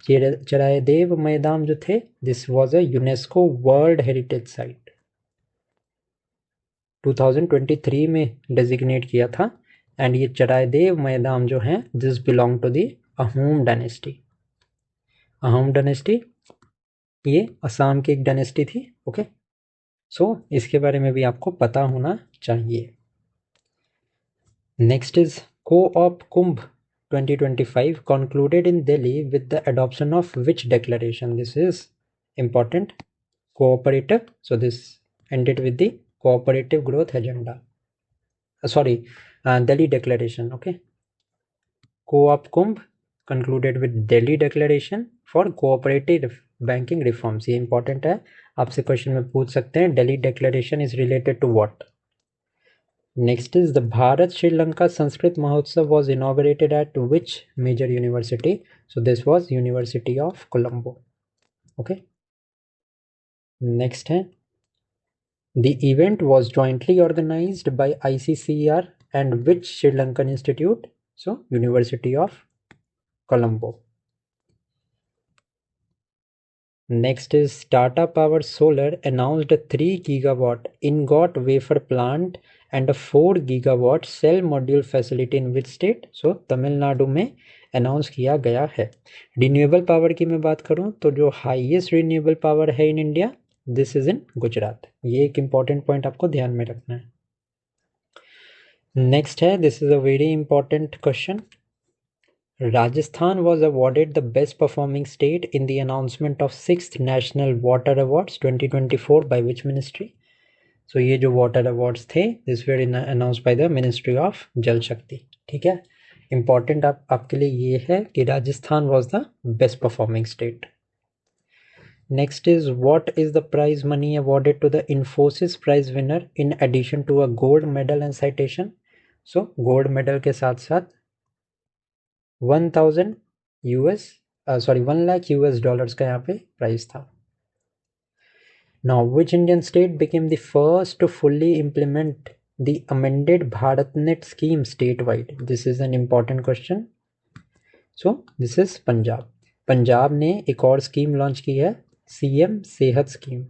[SPEAKER 1] चरायदेव मैदान जो थे, this was a UNESCO world heritage site, 2023 में डेजिग्नेट किया था। एंड ये चरायदेव मैदान जो है, this belong to the Ahom dynasty. Ahom dynasty ये असम की एक डायनेस्टी थी। ओके, सो इसके बारे में भी आपको पता होना चाहिए। Next is co-op Kumbh 2025 concluded in Delhi with the adoption of which declaration? This is important. Cooperative. So this ended with the cooperative growth agenda. Delhi declaration. Okay. Co-op Kumbh concluded with Delhi declaration for cooperative banking reforms. ये important है, आपसे क्वेश्चन में पूछ सकते हैं। Delhi declaration is related to what? Next is the Bharat Sri Lanka Sanskrit Mahotsav was inaugurated at which major university? So this was University of Colombo. Okay. Next है, the event was jointly organized by ICCR and which Sri Lankan institute? So University of Colombo. Next is Tata Power Solar announced a 3 gigawatt ingot wafer plant and a 4 gigawatt cell module facility in which state? So Tamil Nadu में अनाउंस किया गया है। रिन्यूएबल पावर की मैं बात करूं तो जो हाईएस्ट रिन्यूएबल पावर है इन इंडिया, दिस इज इन गुजरात। ये एक इंपॉर्टेंट पॉइंट आपको ध्यान में रखना है। नेक्स्ट है, this is a very important question. Rajasthan was awarded the best performing state in the announcement of 6th National Water Awards 2024 by which ministry? So ये जो water awards थे, this were announced by the Ministry of जल शक्ति। ठीक है, important आपके लिए ये है कि Rajasthan was the best performing state. Next is, what is the prize money awarded to the Infosys prize winner in addition to a gold medal and citation? So gold medal के साथ साथ 1,000 1 लाख US डॉलर्स का यहाँ पे प्राइस था। Now, which Indian state became the first to fully implement the amended BharatNet scheme statewide? This is an important question. So, this is Punjab. Punjab ने एक और स्कीम लॉन्च की है, CM सेहत स्कीम,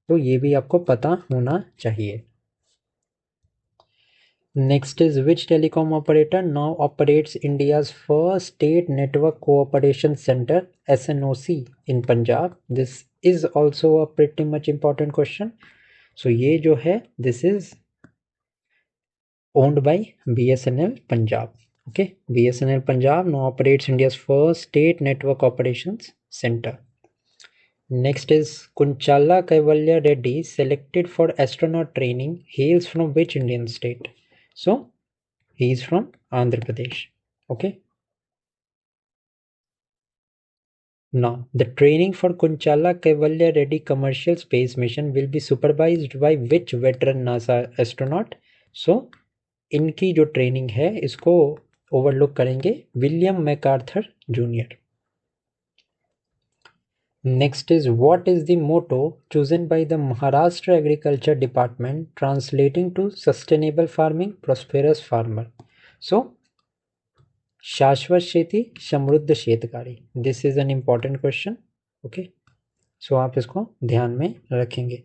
[SPEAKER 1] तो ये भी आपको पता होना चाहिए। Next is, which telecom operator now operates India's first state network cooperation center SNOC in Punjab? This is also a pretty much important question. So ये जो है, this is owned by BSNL Punjab. Okay, BSNL Punjab now operates India's first state network operations center. Next is, Kunchala Kaivalya Reddy selected for astronaut training hails from which Indian state? So he is from Andhra Pradesh. Okay. Now the training for Kunchala Kaivalya Reddy commercial space mission will be supervised by which veteran NASA astronaut? So इनकी जो ट्रेनिंग है इसको ओवरलुक करेंगे William MacArthur junior. Next is, what is the motto chosen by the Maharashtra Agriculture Department translating to sustainable farming, prosperous farmer? So, शाश्वत शेती समृद्ध शेतकारी। This is an important question. Okay, so आप इसको ध्यान में रखेंगे।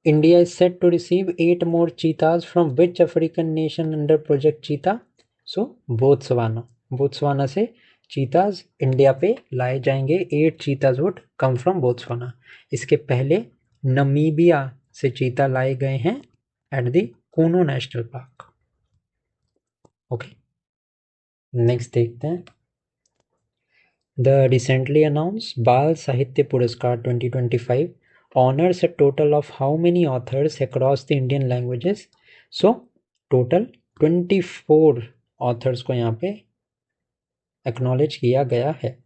[SPEAKER 1] India is set to receive 8 more cheetahs from which African nation under Project Cheetah? So, Botswana. Botswana से चीताज इंडिया पे लाए जाएंगे। 8 cheetahs would come from Botswana. इसके पहले नमीबिया से चीता लाए गए हैं at the Kuno national park. Okay, next देखते हैं। The recently announce Bal Sahitya Puraskar 2025 honours a total of how many authors across the Indian languages? So total 24 authors को यहाँ पे एक्नॉलेज किया गया है।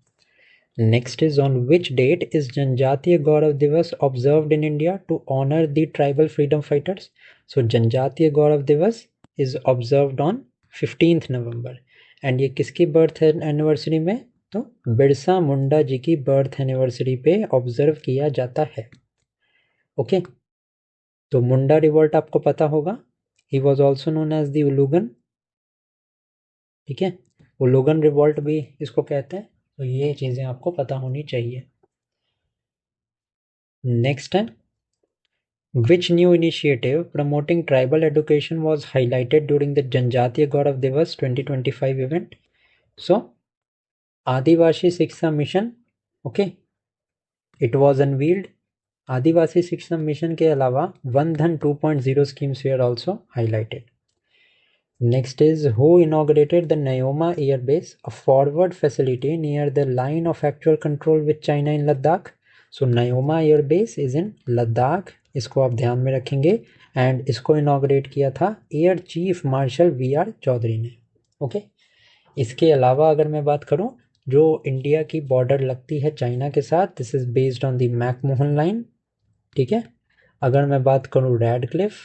[SPEAKER 1] Next is on which date is जनजातीय Gaurav Divas observed in India to honour the tribal freedom fighters? So Janjatiya Gaurav Divas is observed on 15 November and ये किसकी बर्थ एनिवर्सरी में? तो बिरसा मुंडा जी की बर्थ एनिवर्सरी पे ऑब्जर्व किया जाता है। ओके, तो मुंडा रिवॉल्ट आपको पता होगा, he was also known as the Ulgulan. ठीक है, उलूगन रिवॉल्ट भी इसको कहते हैं। तो ये चीज़ें आपको पता होनी चाहिए। नेक्स्ट है, which new initiative promoting tribal education was highlighted during the Janjatiya Gaurav Divas 2025 event? So Adivasi Shiksha mission, okay, it was unveiled. Adivasi Shiksha mission के अलावा वन धन 2.0 schemes were also highlighted. Next is who inaugurated the Neoma Air Base, a forward facility near the line of actual control with China in Ladakh? So Neoma Air Base is in Ladakh, इसको आप ध्यान में रखेंगे। एंड इसको इनॉग्रेट किया था air chief marshal VR Chaudhari ने। ओके, इसके अलावा अगर मैं बात करूं, जो इंडिया की बॉर्डर लगती है चाइना के साथ, this is based on the McMahon line. ठीक है, अगर मैं बात करूं रेडक्लिफ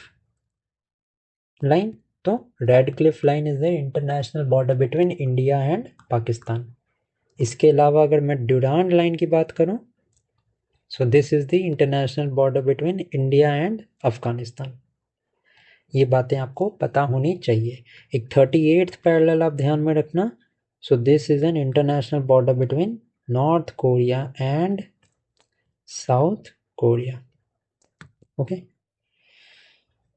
[SPEAKER 1] लाइन, तो Radcliffe line is the international border between India and Pakistan. इसके अलावा अगर मैं ड्यूरांड लाइन की बात करूं, so this is the international border between India and Afghanistan. ये बातें आपको पता होनी चाहिए। एक 38th पैरेलल आप ध्यान में रखना। So this is an international border between North Korea and South Korea. Okay,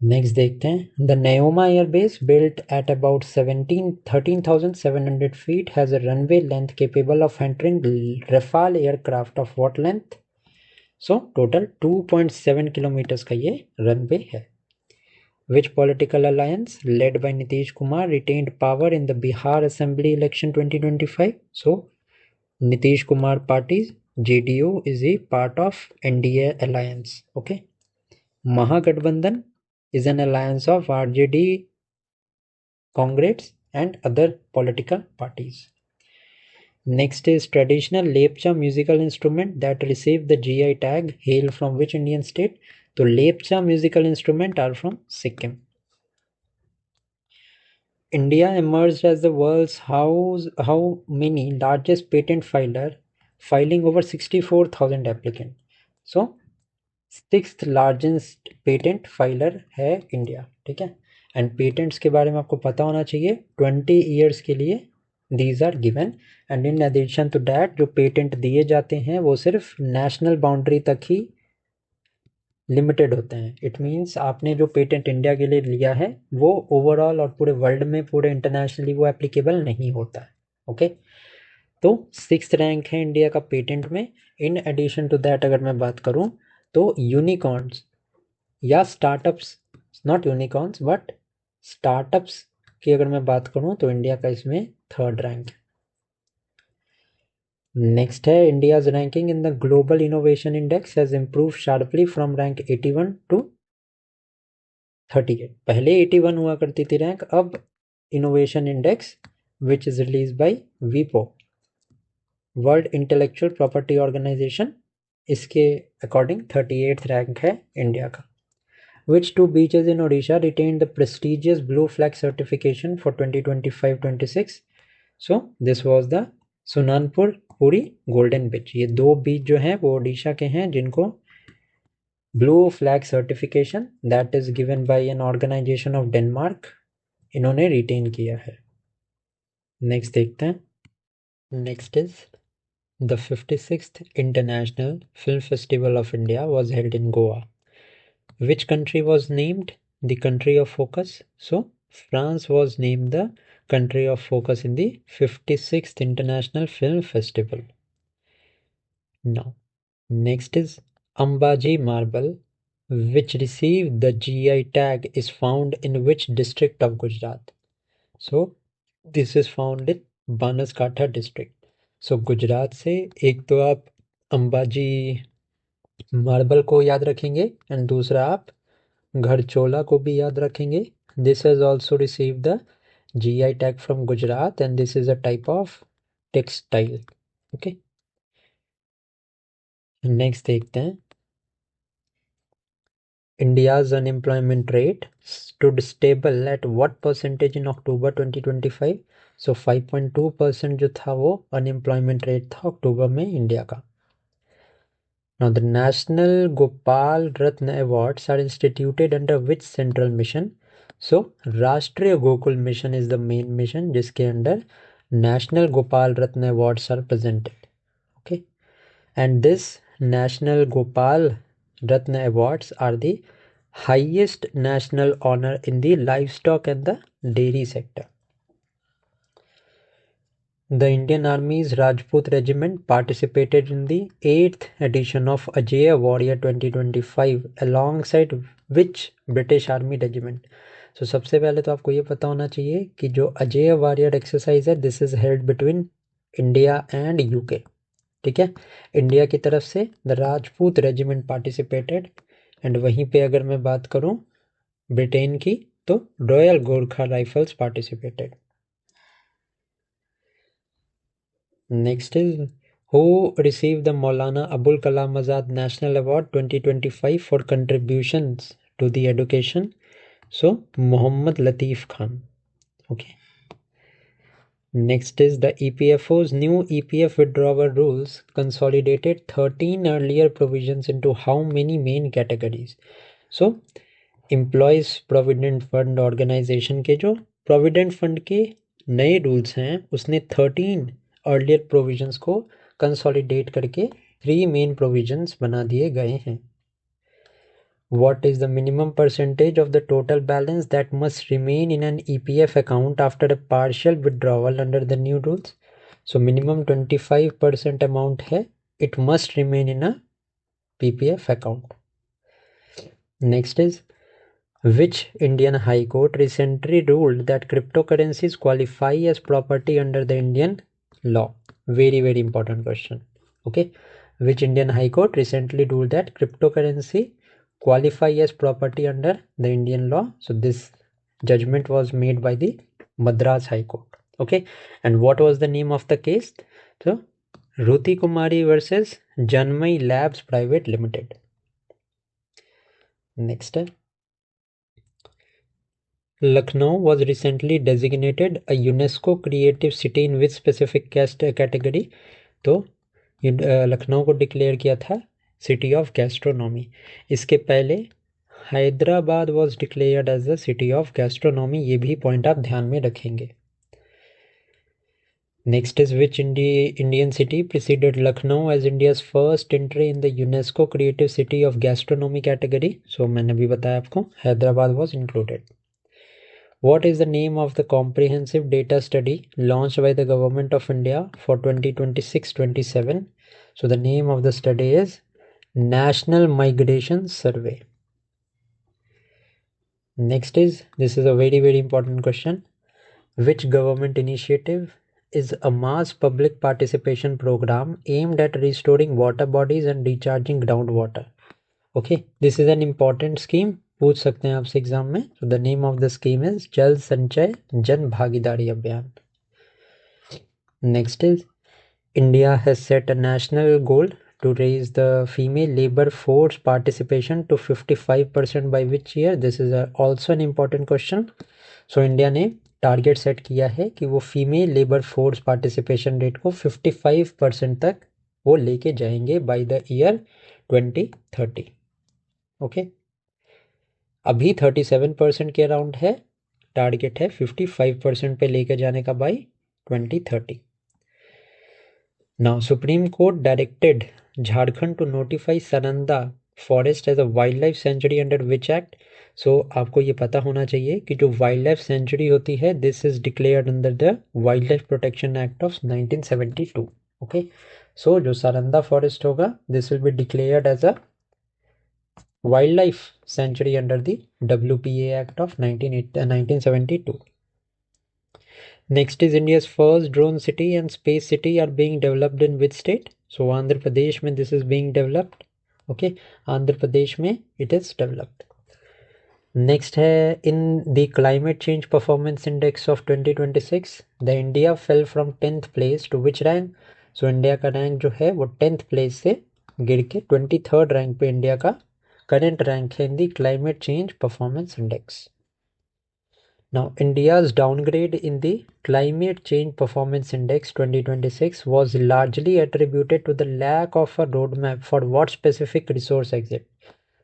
[SPEAKER 1] next देखते हैं। The Nyoma airbase built at about 13,700 feet has a runway length capable of entering Rafale aircraft of what length? So total 2.7 kilometres का ये रनवे है। Which political alliance led by Nitish Kumar retained power in the Bihar Assembly election 2025? So, Nitish Kumar party JDU is a part of NDA alliance. Okay. Mahagathbandhan is an alliance of RJD, Congress and other political parties. Next is traditional Lepcha musical instrument that received the GI tag hail from which Indian state? So Lepcha musical instrument are from Sikkim. India emerged as the world's how many largest patent filer, filing over 64,000 applicant. So 6th largest patent filer है इंडिया। ठीक है, एंड पेटेंट्स के बारे में आपको पता होना चाहिए 20 ईयर्स के लिए these are given. And in addition to that जो पेटेंट दिए जाते हैं वो सिर्फ नेशनल बाउंड्री तक ही लिमिटेड होते हैं। इट मीन्स आपने जो पेटेंट इंडिया के लिए लिया है वो ओवरऑल और पूरे वर्ल्ड में, पूरे इंटरनेशनली वो एप्लीकेबल नहीं होता है। ओके, तो 6th रैंक है इंडिया का पेटेंट में। इन एडिशन टू दैट अगर मैं बात करूं तो यूनिकॉर्न्स या startups, not unicorns but startups की अगर मैं बात करूं तो इंडिया का इसमें 3rd रैंक है। नेक्स्ट है, India's ranking in the global innovation index has improve sharply from rank 81 to 38। पहले 81 हुआ करती थी रैंक, अब innovation index which is release by वीपो, वर्ल्ड इंटेलेक्चुअल प्रॉपर्टी ऑर्गेनाइजेशन, इसके अकॉर्डिंग 38th रैंक है इंडिया का। Which two beaches in Odisha retained the prestigious Blue Flag certification for 2025-26? So this was the Sunanpur Puri golden beach. ये 2 बीच जो हैं वो ओडिशा के हैं जिनको blue flag certification that is given by an organisation of Denmark इन्होंने रिटेन किया है। नेक्स्ट देखते हैं। Next is the 56th International Film Festival of India was held in Goa. Which country was named the country of focus? So France was named the country of focus in the 56th International Film Festival. Now, next is Ambaji marble, which received the GI tag, is found in which district of Gujarat? So this is found in Banaskantha district. So Gujarat से एक तो आप अंबाजी मार्बल को याद रखेंगे एंड दूसरा आप घरचोला को भी याद रखेंगे. This has also received the GI tag from Gujarat and this is a type of textile. Okay. Next देखते हैं. India's unemployment rate stood stable at what percentage in October 2025? So 5.2% जो था वो unemployment rate था अक्टूबर में इंडिया का. Now the National Gopal Ratna Awards are instituted under which central mission? So राष्ट्रीय Gokul mission is the main mission जिसके under National Gopal Ratna Awards are presented. Okay, and this National Gopal Ratna Awards are the highest national honor in the livestock and the dairy sector. The Indian Army's Rajput Regiment participated in the 8th edition of Ajay Warrior 2025 alongside which British Army Regiment? So सबसे पहले तो आपको ये पता होना चाहिए कि जो अजय वॉरियर एक्सरसाइज है this is held between India and UK. ठीक है, इंडिया की तरफ से the Rajput regiment participated and वहीं पे अगर मैं बात करूं ब्रिटेन की तो royal Gorkha rifles participated. Next is who receive the Maulana Abul Kalam Azad national award 2025 for contributions to the education? So Mohammad Latif Khan. Okay. Next is the EPFO's new EPF withdrawal rules consolidated 13 earlier provisions into how many main categories? So, Employees Provident Fund Organization के जो Provident Fund के नए रूल्स हैं उसने 13 earlier provisions को consolidate करके 3 main provisions बना दिए गए हैं. What is the minimum percentage of the total balance that must remain in an EPF account after a partial withdrawal under the new rules? So minimum 25% amount है, it must remain in a PPF account. Next is which Indian High Court recently ruled that cryptocurrencies qualify as property under the Indian law? Very very important question. Okay, which Indian High Court recently ruled that cryptocurrency qualify as property under the Indian law? So this judgment was made by the Madras High Court. Okay, and what was the name of the case? So Ruti Kumari versus Janmai Labs Private Limited. Next, Lucknow was recently designated a UNESCO Creative City in which specific category? तो लखनऊ को डिक्लेयर किया था सिटी ऑफ गैस्ट्रोनॉमी. इसके पहले Hyderabad was declared as the city of gastronomy. ये भी पॉइंट आप ध्यान में रखेंगे. Next is which Indian city preceded Lucknow as India's first entry in the UNESCO creative city of gastronomy category? So मैंने भी बताया आपको Hyderabad was included. What is the name of the comprehensive data study launched by the Government of India for 2026-27? So the name of the study is National Migration Survey. Next is, this is a very very important question. Which government initiative is a mass public participation program aimed at restoring water bodies and recharging groundwater? Okay, this is an important scheme. पूछ सकते हैं आपसे एग्जाम में. So the name of the scheme is जल संचय जन भागीदारी अभियान. Next is India has set a national goal to raise the female labor force participation to 55% by which year? This is also an important question. So India ने टारगेट सेट किया है कि वो female labour force participation rate को 55% तक वो लेके जाएंगे बाय द ईयर 2030. ओके, अभी 37% के अराउंड है, टारगेट है 55% पे लेके जाने का by 2030. Now supreme court directed Jharkhand to notify Saranda forest as a wildlife sanctuary under which act? So आपको ये पता होना चाहिए कि जो वाइल्ड लाइफ सेंचुरी होती है, this is declared under the wildlife protection act of 1972. Okay, so जो सारंदा फॉरेस्ट होगा, this will be declared as a wildlife sanctuary under the WPA act of 1972. Next is India's first drone city and space city are being developed in which state? So Andhra Pradesh mein this is being developed. Okay, Andhra Pradesh mein it is developed. Next है in the climate change performance index of 2026, the India fell from 10th place to which rank? So India का rank जो है वो 10th place से गिर के 23rd rank पे India का current rank है in the climate change performance index. Now, India's downgrade in the Climate Change Performance Index 2026 was largely attributed to the lack of a roadmap for what specific resource exit.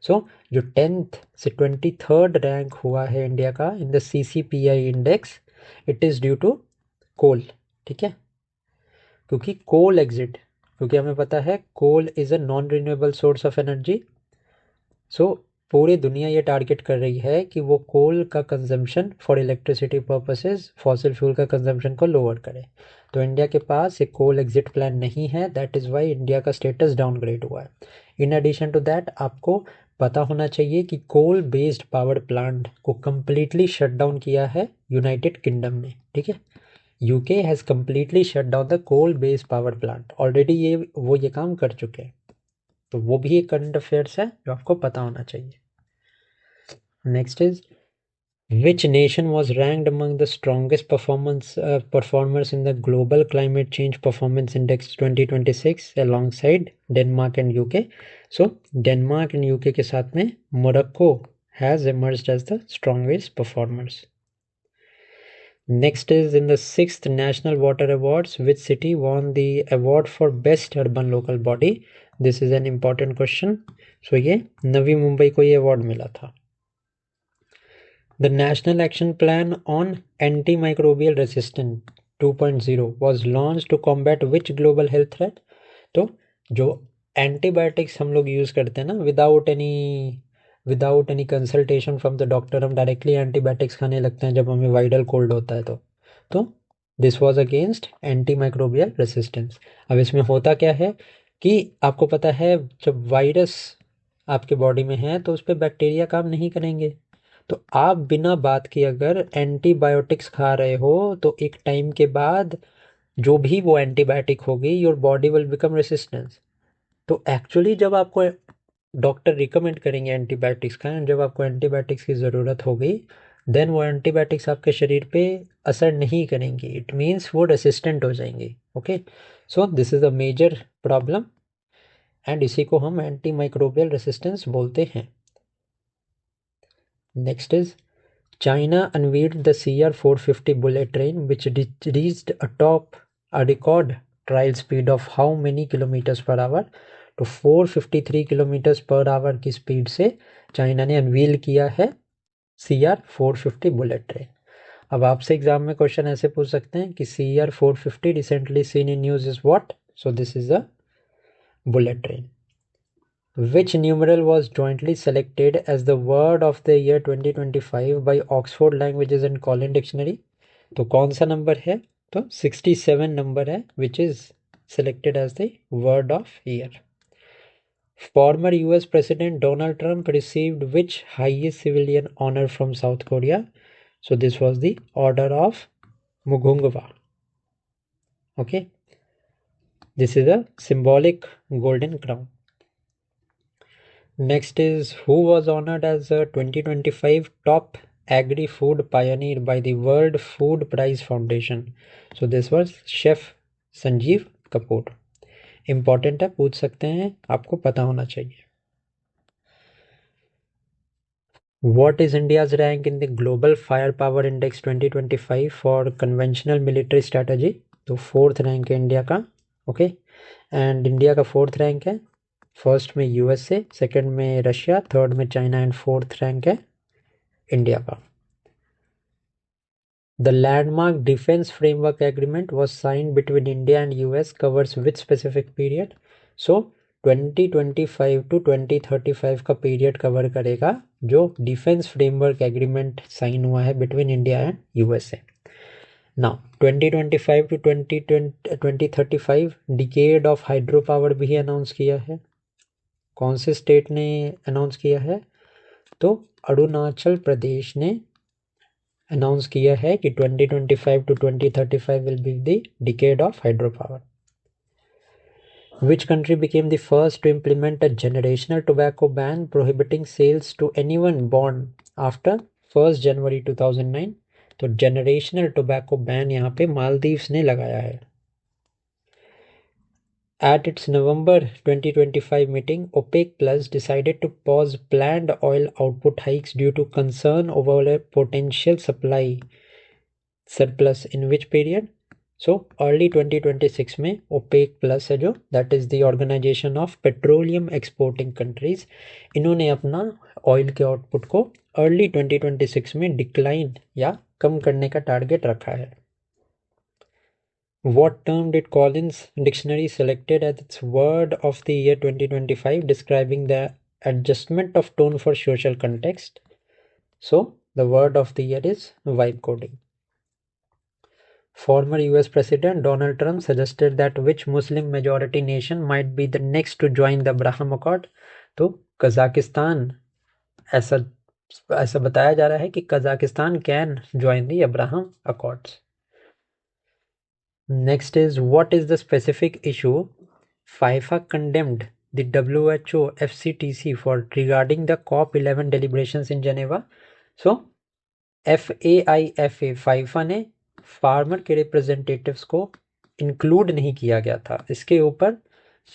[SPEAKER 1] So, जो 10th से 23rd रैंक हुआ है इंडिया का in the CCPI index, it is due to coal. ठीक है, क्योंकि कोल एग्जिट, क्योंकि हमें पता है coal is a non renewable source of energy. So पूरी दुनिया ये टारगेट कर रही है कि वो कोल का consumption for electricity purposes, fossil fuel का कंजम्पशन को लोअर करे. तो इंडिया के पास एक कोल एग्जिट प्लान नहीं है, दैट इज़ वाई इंडिया का स्टेटस डाउनग्रेड हुआ है. इन एडिशन टू दैट आपको पता होना चाहिए कि कोल बेस्ड पावर प्लांट को कम्प्लीटली शट डाउन किया है यूनाइटेड किंगडम ने. ठीक है, UK has completely shut down the coal based power plant. Already ये काम कर चुके हैं. तो वो भी एक करंट अफेयर्स है जो आपको पता होना चाहिए. Next is which nation was ranked among the strongest performers in the global climate change performance index 2026 along side Denmark and UK. So Denmark and UK के साथ में Morocco has emerged as the strongest performers. Next is in the 6th National Water Awards, which city won the award for Best Urban Local Body? This is an important question. So ये नवी मुंबई को ये अवार्ड मिला था. The National Action Plan on Antimicrobial Resistance 2.0 was launched to combat which global health threat? तो जो एंटीबायोटिक्स हम लोग यूज़ करते हैं ना without any consultation from the doctor, हम डायरेक्टली एंटीबायोटिक्स खाने लगते हैं जब हमें वायरल कोल्ड होता है. तो this was against anti microbial resistance. अब इसमें होता क्या है कि आपको पता है जब वायरस आपके बॉडी में है तो उस पर बैक्टीरिया काम नहीं करेंगे. तो आप बिना बात के अगर एंटीबायोटिक्स खा रहे हो तो एक टाइम के बाद जो भी वो एंटीबायोटिक होगी, your body will become resistance. तो एक्चुअली जब आपको डॉक्टर रिकमेंड करेंगे एंटीबायोटिक्स का, जब आपको एंटीबायोटिक्स की ज़रूरत होगी, देन वो एंटीबायोटिक्स आपके शरीर पे असर नहीं करेंगी. इट मीन्स वो रेसिस्टेंट हो जाएंगी. Okay, so this is a major problem and इसी को हम एंटी माइक्रोबियल रेसिस्टेंस बोलते हैं. Next is China unveiled the CR450 bullet train which reached a record trial speed of how many kilometers per hour? तो 453 किलोमीटर्स पर आवर की स्पीड से चाइना ने अनवील किया है CR450 बुलेट ट्रेन. अब आपसे एग्जाम में क्वेश्चन ऐसे पूछ सकते हैं कि CR450 recently seen in news is what? So this is a bullet train. Which numeral was jointly selected as the word of the year 2025 by Oxford Languages and Collins Dictionary? तो कौन सा नंबर है? तो 67 नंबर है which is selected as the word of year. Former US President Donald Trump received which highest civilian honor from South Korea? So this was the Order of Mugungawa. Okay, this is a symbolic golden crown. Next is who was honored as a 2025 top agri-food pioneer by the World Food Prize Foundation? So this was Chef Sanjeev Kapoor. Important है, पूछ सकते हैं, आपको पता होना चाहिए. What is India's rank in the Global Firepower Index 2025 for conventional military strategy? तो 4th रैंक है इंडिया का. ओके, एंड इंडिया का 4th रैंक है. फर्स्ट में USA, सेकंड में रशिया, थर्ड में चाइना एंड 4th रैंक है इंडिया का. The landmark defence framework agreement was sign between India and US covers with specific period? So 2025 to 2035 का पीरियड कवर करेगा जो डिफेंस फ्रेमवर्क एग्रीमेंट साइन हुआ है between India and USA. Now 2025 to 2035 decade of hydro power भी अनाउंस किया है। कौन से स्टेट ने अनाउंस किया है? तो अरुणाचल प्रदेश ने अनाउंस किया है कि 2025 to 2035 will be the decade of hydro power. Which country became the first to implement a generational tobacco ban prohibiting sales to anyone born after 1st January 2009? तो generational tobacco ban यहाँ पे मालदीव्स ने लगाया है। At its November 2025 meeting, OPEC Plus decided to pause planned oil output hikes due to concern over a potential supply surplus in which period? So early 2026 में ओपेक प्लस है जो that is the organisation of petroleum exporting countries, इन्होंने अपना ऑयल के आउटपुट को अर्ली 2026 में डिक्लाइन या कम करने का टारगेट रखा है। What term did Collins Dictionary selected as its word of the year 2025 describing the adjustment of tone for social context? So the word of the year is vibe coding. Former US President Donald Trump suggested that which Muslim majority nation might be the next to join the Abraham Accord? तो कजाकिस्तान, ऐसा बताया जा रहा है कि Kazakhstan can join the Abraham accords. Next is what is the specific issue FIFA condemned the WHO FCTC for regarding the COP11 deliberations in Geneva? So FIFA ने फार्मर के रिप्रेजेंटेटिव्स को इंक्लूड नहीं किया गया था। इसके ऊपर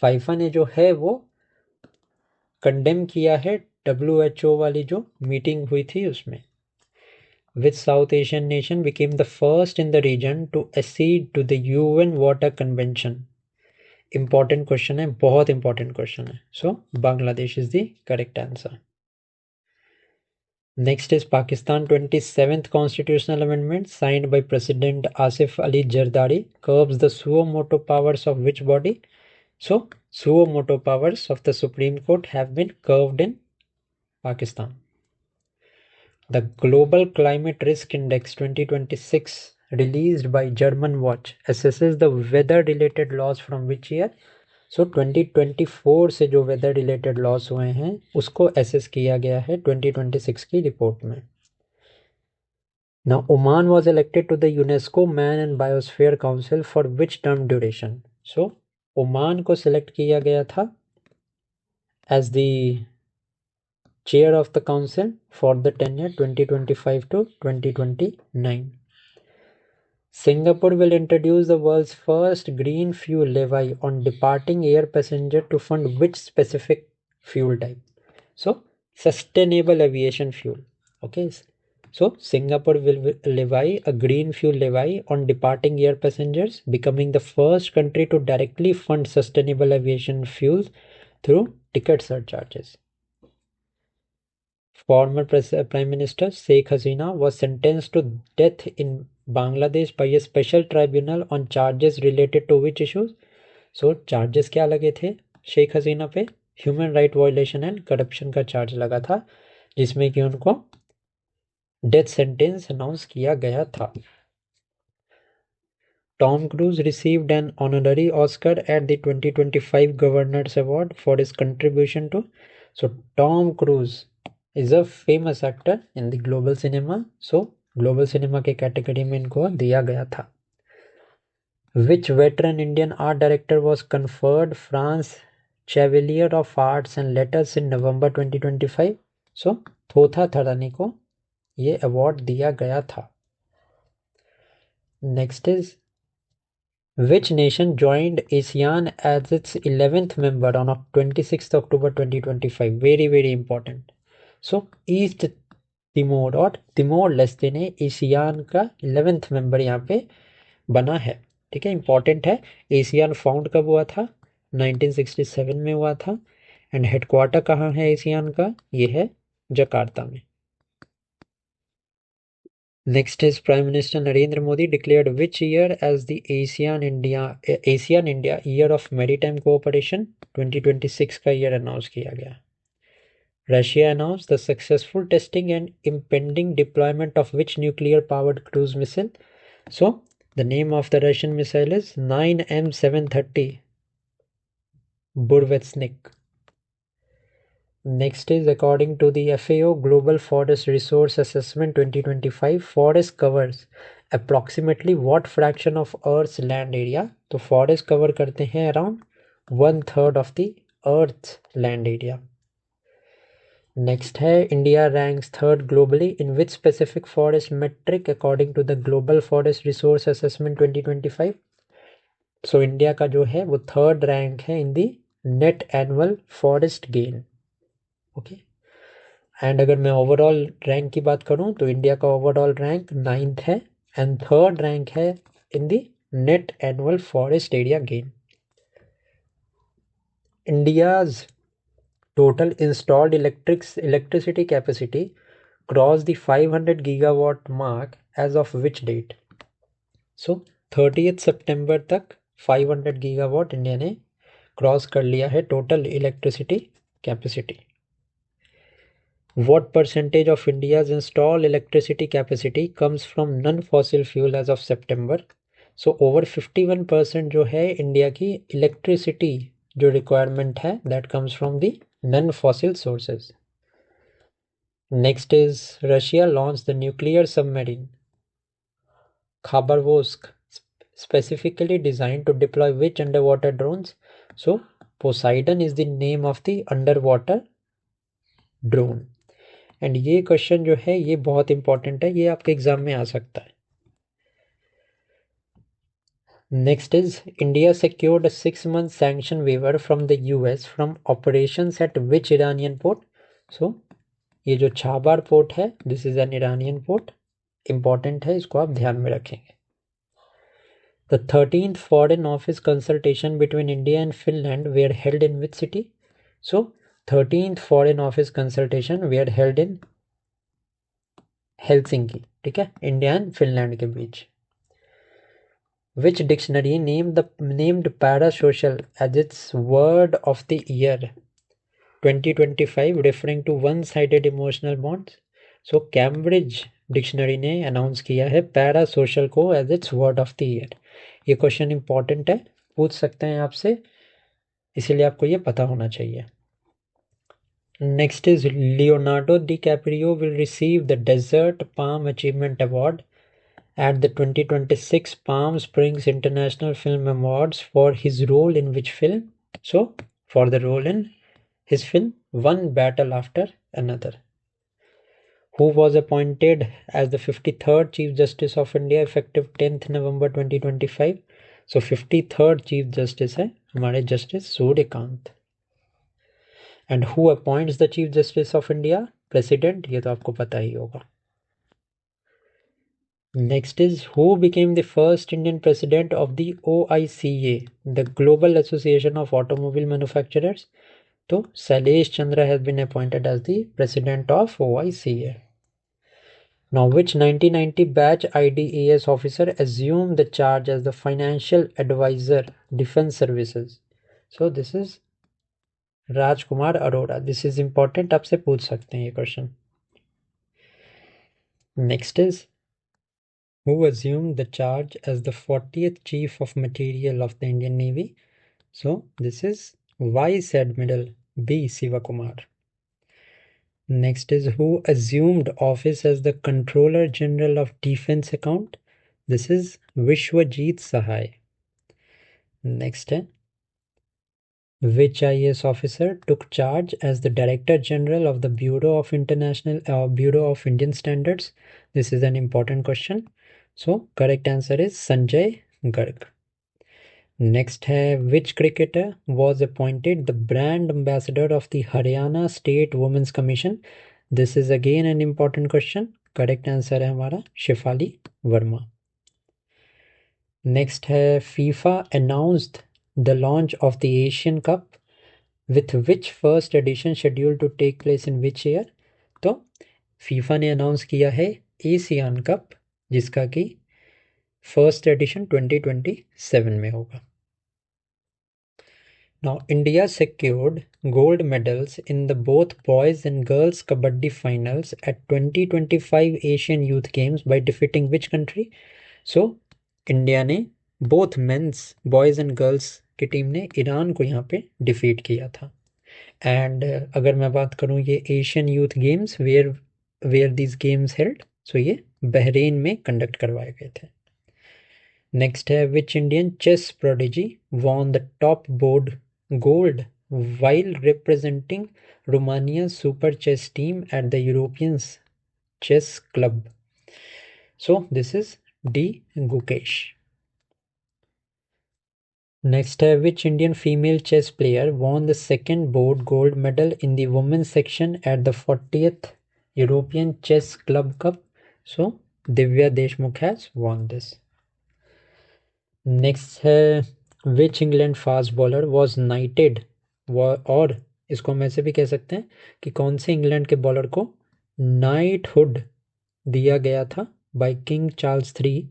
[SPEAKER 1] फाइफा ने जो है वो कंडेम किया है WHO वाली जो मीटिंग हुई थी उसमें। Which South Asian nation became the first in the region to accede to the UN water convention? Important question है, बहुत इंपॉर्टेंट क्वेश्चन है। So Bangladesh is the correct answer. Next is Pakistan 27th Constitutional Amendment signed by President Asif Ali Zardari curbs the suo motu powers of which body? So, suo motu powers of the Supreme Court have been curbed in Pakistan. The Global Climate Risk Index 2026 released by German Watch assesses the weather-related loss from which year? सो 2024 से जो वेदर रिलेटेड लॉस हुए हैं उसको एसेस किया गया है 2026 की रिपोर्ट में। Now Oman was elected to the UNESCO man and biosphere council for which term duration? So Oman को सिलेक्ट किया गया था as the chair of the council for the tenure 2025 to 2029। Singapore will introduce the world's first green fuel levy on departing air passenger to fund which specific fuel type? So, sustainable aviation fuel. Okay. So, Singapore will levy a green fuel levy on departing air passengers, becoming the first country to directly fund sustainable aviation fuels through ticket surcharges. Former Prime Minister Sheikh Hasina was sentenced to death in Bangladesh by a special tribunal on charges related to which issues? So charges क्या लगे थे शेख हसीना पे? Human right violation and corruption का चार्ज लगा था जिसमें कि उनको डेथ सेंटेंस अनाउंस किया गया था। Tom Cruise received an honorary Oscar at the 2025 Governors Award for his contribution to. So Tom Cruise is a famous actor in the global cinema. So global cinema के कैटेगरी में इनको दिया गया था। Which veteran Indian art director was conferred France chevalier of arts and letters in November 2025? So Thota Tharani को ये अवार्ड दिया गया था। Next is which nation joined ASEAN as its 11th member on 26 October 2025? Very very important. So East Timor और तिमोर लेस्टे ने एशियान का 11th मेंबर यहाँ पे बना है। ठीक है, इंपॉर्टेंट है। एशियान फाउंड कब हुआ था? 1967 में हुआ था। एंड हेडक्वार्टर कहाँ है एशियान का? ये है जकार्ता में। Next is Prime Minister Narendra Modi declared which year as the ASEAN India Year of Maritime Cooperation? 2026 का ईयर अनाउंस किया गया. Russia announced the successful testing and impending deployment of which nuclear-powered cruise missile? So, the name of the Russian missile is 9M730 Burevestnik. Next is according to the FAO Global Forest Resource Assessment 2025, forest covers approximately what fraction of Earth's land area? तो forest cover करते हैं around 1/3 of the Earth's land area. Next है India ranks 3rd globally in which specific forest metric according to the Global Forest Resource Assessment 2025. So India का जो है वो 3rd rank है in the net annual forest gain. Okay. And अगर मैं ओवरऑल रैंक की बात करूं तो इंडिया का ओवरऑल रैंक 9th है एंड 3rd रैंक है in the net annual forest area gain. India's total installed electricity capacity cross the 500 gigawatt mark as of which date? So 30th सितंबर तक 500 गीगावाट इंडिया ने क्रॉस कर लिया है total electricity capacity. What percentage of India's installed electricity capacity comes from non-fossil fuel as of September? So over 51% जो है इंडिया की इलेक्ट्रिसिटी जो रिक्वायरमेंट है that comes from the non-fossil sources. Next is Russia launched the nuclear submarine Khabarovsk, specifically designed to deploy which underwater drones? So Poseidon is the name of the underwater drone. And ये क्वेश्चन जो है ये बहुत इंपॉर्टेंट है, ये आपके एग्जाम में आ सकता है. Next is India secured 6 month sanction waiver from the US from operations at which Iranian port? So ये जो छाबार पोर्ट है this is an Iranian port, important है, इसको आप ध्यान में रखेंगे. The 13th foreign office consultation between India and Finland were held in which city? So 13th Foreign Office Consultation were held in Helsinki. ठीक है, इंडिया एंड फिनलैंड के बीच. Which dictionary named parasocial as its word of the year 2025 referring to one-sided emotional bonds? So Cambridge dictionary ने अनाउंस किया है पैरासोशल को as its word of the year. ये क्वेश्चन इंपॉर्टेंट है, पूछ सकते हैं आपसे, इसीलिए आपको ये पता होना चाहिए. Next is Leonardo DiCaprio will receive the Desert Palm Achievement Award at the 2026 Palm Springs International Film Awards for his role in which film? So, for the role in his film One Battle After Another. Who was appointed as the 53rd Chief Justice of India effective 10th November 2025? So, 53rd Chief Justice है हमारे justice Suryakant. And who appoints the chief justice of India? President, ये तो आपको पता ही होगा. Next is who became the first Indian president of the OICA, the global association of automobile manufacturers? तो Shailesh Chandra has been appointed as the president of OICA. Now which 1990 batch IDAS officer assumed the charge as the financial advisor defense services? So this is Rajkumar Arora. This is important, आपसे पूछ सकते हैं ये question. Next is who assumed the charge as the 40th Chief of Materiel of the Indian Navy? So this is Vice Admiral B. Sivakumar. Next is who assumed office as the Controller General of Defense Account? This is Vishwajit Sahai. Next है which IAS officer took charge as the Director General of the Bureau of Indian Standards? This is an important question. So correct answer is Sanjay Garg. Next है which cricketer was appointed the brand ambassador of the Haryana State Women's Commission? This is again an important question. Correct answer है हमारा Shefali Verma. Next है FIFA announced the launch of the Asian Cup with which first edition scheduled to take place in which year? तो FIFA ने अनाउंस किया है एशियन कप जिसका कि फर्स्ट एडिशन 2027 में होगा। Now, India secured gold medals in the both boys and girls kabaddi finals at 2025 Asian Youth Games by defeating which country? So, India ने both men's boys and girls की टीम ने ईरान को यहाँ पे डिफीट किया था। एंड अगर मैं बात करूँ ये Asian youth games where these games held, so ये बहरीन में कंडक्ट करवाए गए थे। नेक्स्ट है which Indian chess prodigy won the top board gold while representing Romania's super chess team at the European Chess Club. So this is D. Gukesh. Next है which Indian female chess player won the second board gold medal in the women's section at the 40th European Chess Club Cup? So Divya Deshmukh has won this. Next है which England fast bowler was knighted, और इसको हम ऐसे भी कह सकते हैं कि कौन से इंग्लैंड के बॉलर को नाइटहुड दिया गया था by King Charles III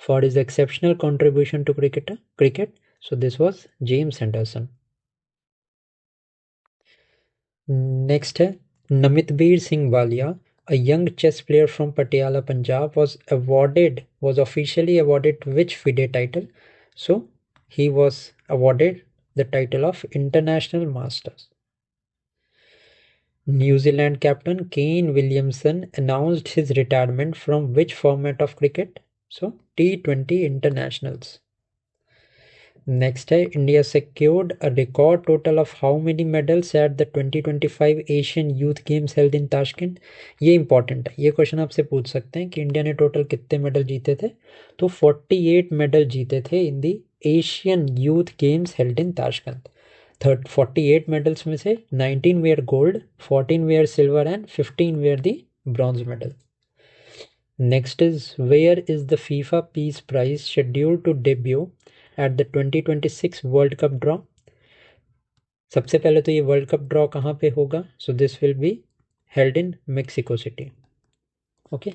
[SPEAKER 1] for his exceptional contribution to cricket. So this was James Anderson. Next है Namitbir Singh Walia, a young chess player from Patiala, Punjab, was officially awarded which FIDE title? So he was awarded the title of International Masters. New Zealand captain Kane Williamson announced his retirement from which format of cricket? So T20 internationals. Next है India secured a record total of how many medals at the 2025 Asian Youth Games held in Tashkent? ये इंपॉर्टेंट है, ये क्वेश्चन आपसे पूछ सकते हैं कि इंडिया ने टोटल कितने मेडल जीते थे। तो 48 मेडल जीते थे in the Asian youth games held in Tashkent. 48 medals में से 19 were gold, 14 were silver and 15 were the bronze medal. Next is where is the FIFA peace prize scheduled to debut at the 2026 world cup draw? सबसे पहले तो ये वर्ल्ड कप ड्रॉ कहाँ पे होगा? So this will be held in Mexico city, okay,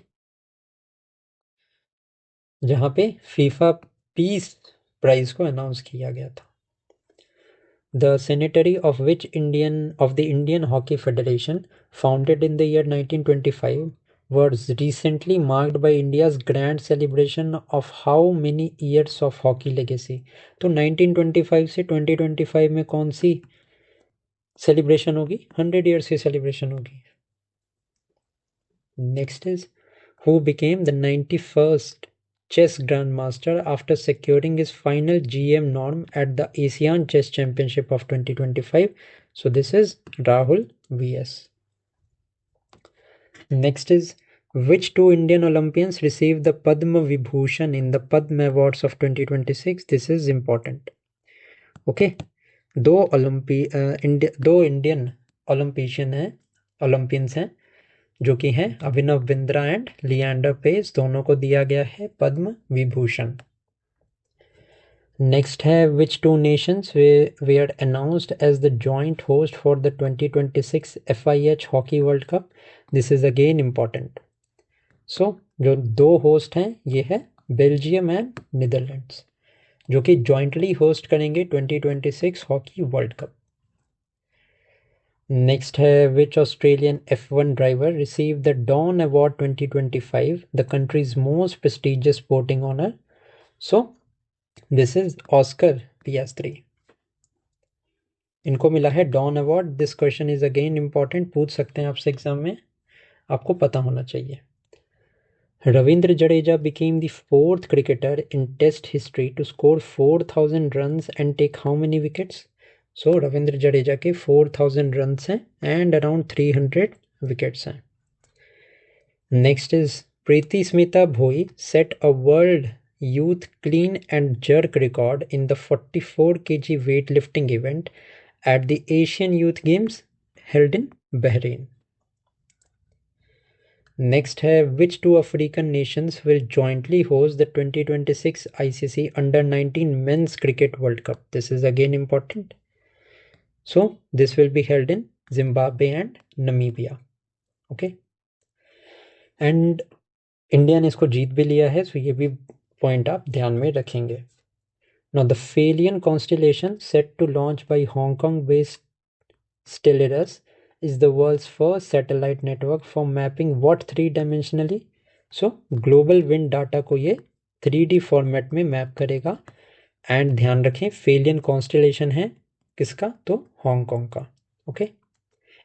[SPEAKER 1] जहाँ पे फीफा पीस प्राइज को अनाउंस किया गया था। The sanitary of which of the Indian hockey federation founded in the year 1925 was recently marked by India's grand celebration of how many years of hockey legacy? तो 1925 से 2025 में कौन सी सेलिब्रेशन होगी? 100 years की सेलिब्रेशन होगी। Next is who became the 91st chess grandmaster after securing his final GM norm at the ASEAN Chess Championship of 2025? So this is Rahul VS. Next is which two Indian Olympians received the Padma Vibhushan in the Padma Awards of 2026? This is important. Okay, दो इंडियन ओलंपियंस हैं जो कि हैं अभिनव बिंद्रा एंड लिएंडर पेस, दोनों को दिया गया है पद्म विभूषण। नेक्स्ट है which two nations were announced as the joint host for the 2026 FIH hockey world cup? This is again important. So जो दो होस्ट हैं ये है बेल्जियम एंड नीदरलैंड्स, जो कि जॉइंटली होस्ट करेंगे 2026 हॉकी वर्ल्ड कप। नेक्स्ट है which Australian F1 driver receive the Don award 2025, the country's most prestigious sporting honour? So this is Oscar Piastri, इनको मिला है Don award. This question is again important, पूछ सकते हैं आपसे एग्जाम में, आपको पता होना चाहिए। Ravindra Jadeja became the fourth cricketer in Test history to score 4,000 runs and take how many wickets? So Ravindra Jadeja के 4,000 runs हैं and around 300 wickets हैं। Next is Preeti Smita Bhoi set a world youth clean and jerk record in the 44 kg weightlifting event at the Asian Youth Games held in Bahrain. Next है which two African nations will jointly host the 2026 ICC Under-19 Men's Cricket World Cup? This is again important. So this will be held in Zimbabwe and Namibia. Okay. And India ने इसको जीत भी लिया है, सो ये भी पॉइंट आप ध्यान में रखेंगे। Now the Pelican constellation set to launch by Hong बेस्ड Stellaris is the world's first satellite network for mapping what three-dimensionally. So global wind data को ये 3D फॉर्मेट में मैप करेगा। एंड ध्यान रखें फेलियन कॉन्स्टेलेशन है किसका, तो हांगकांग का। ओके,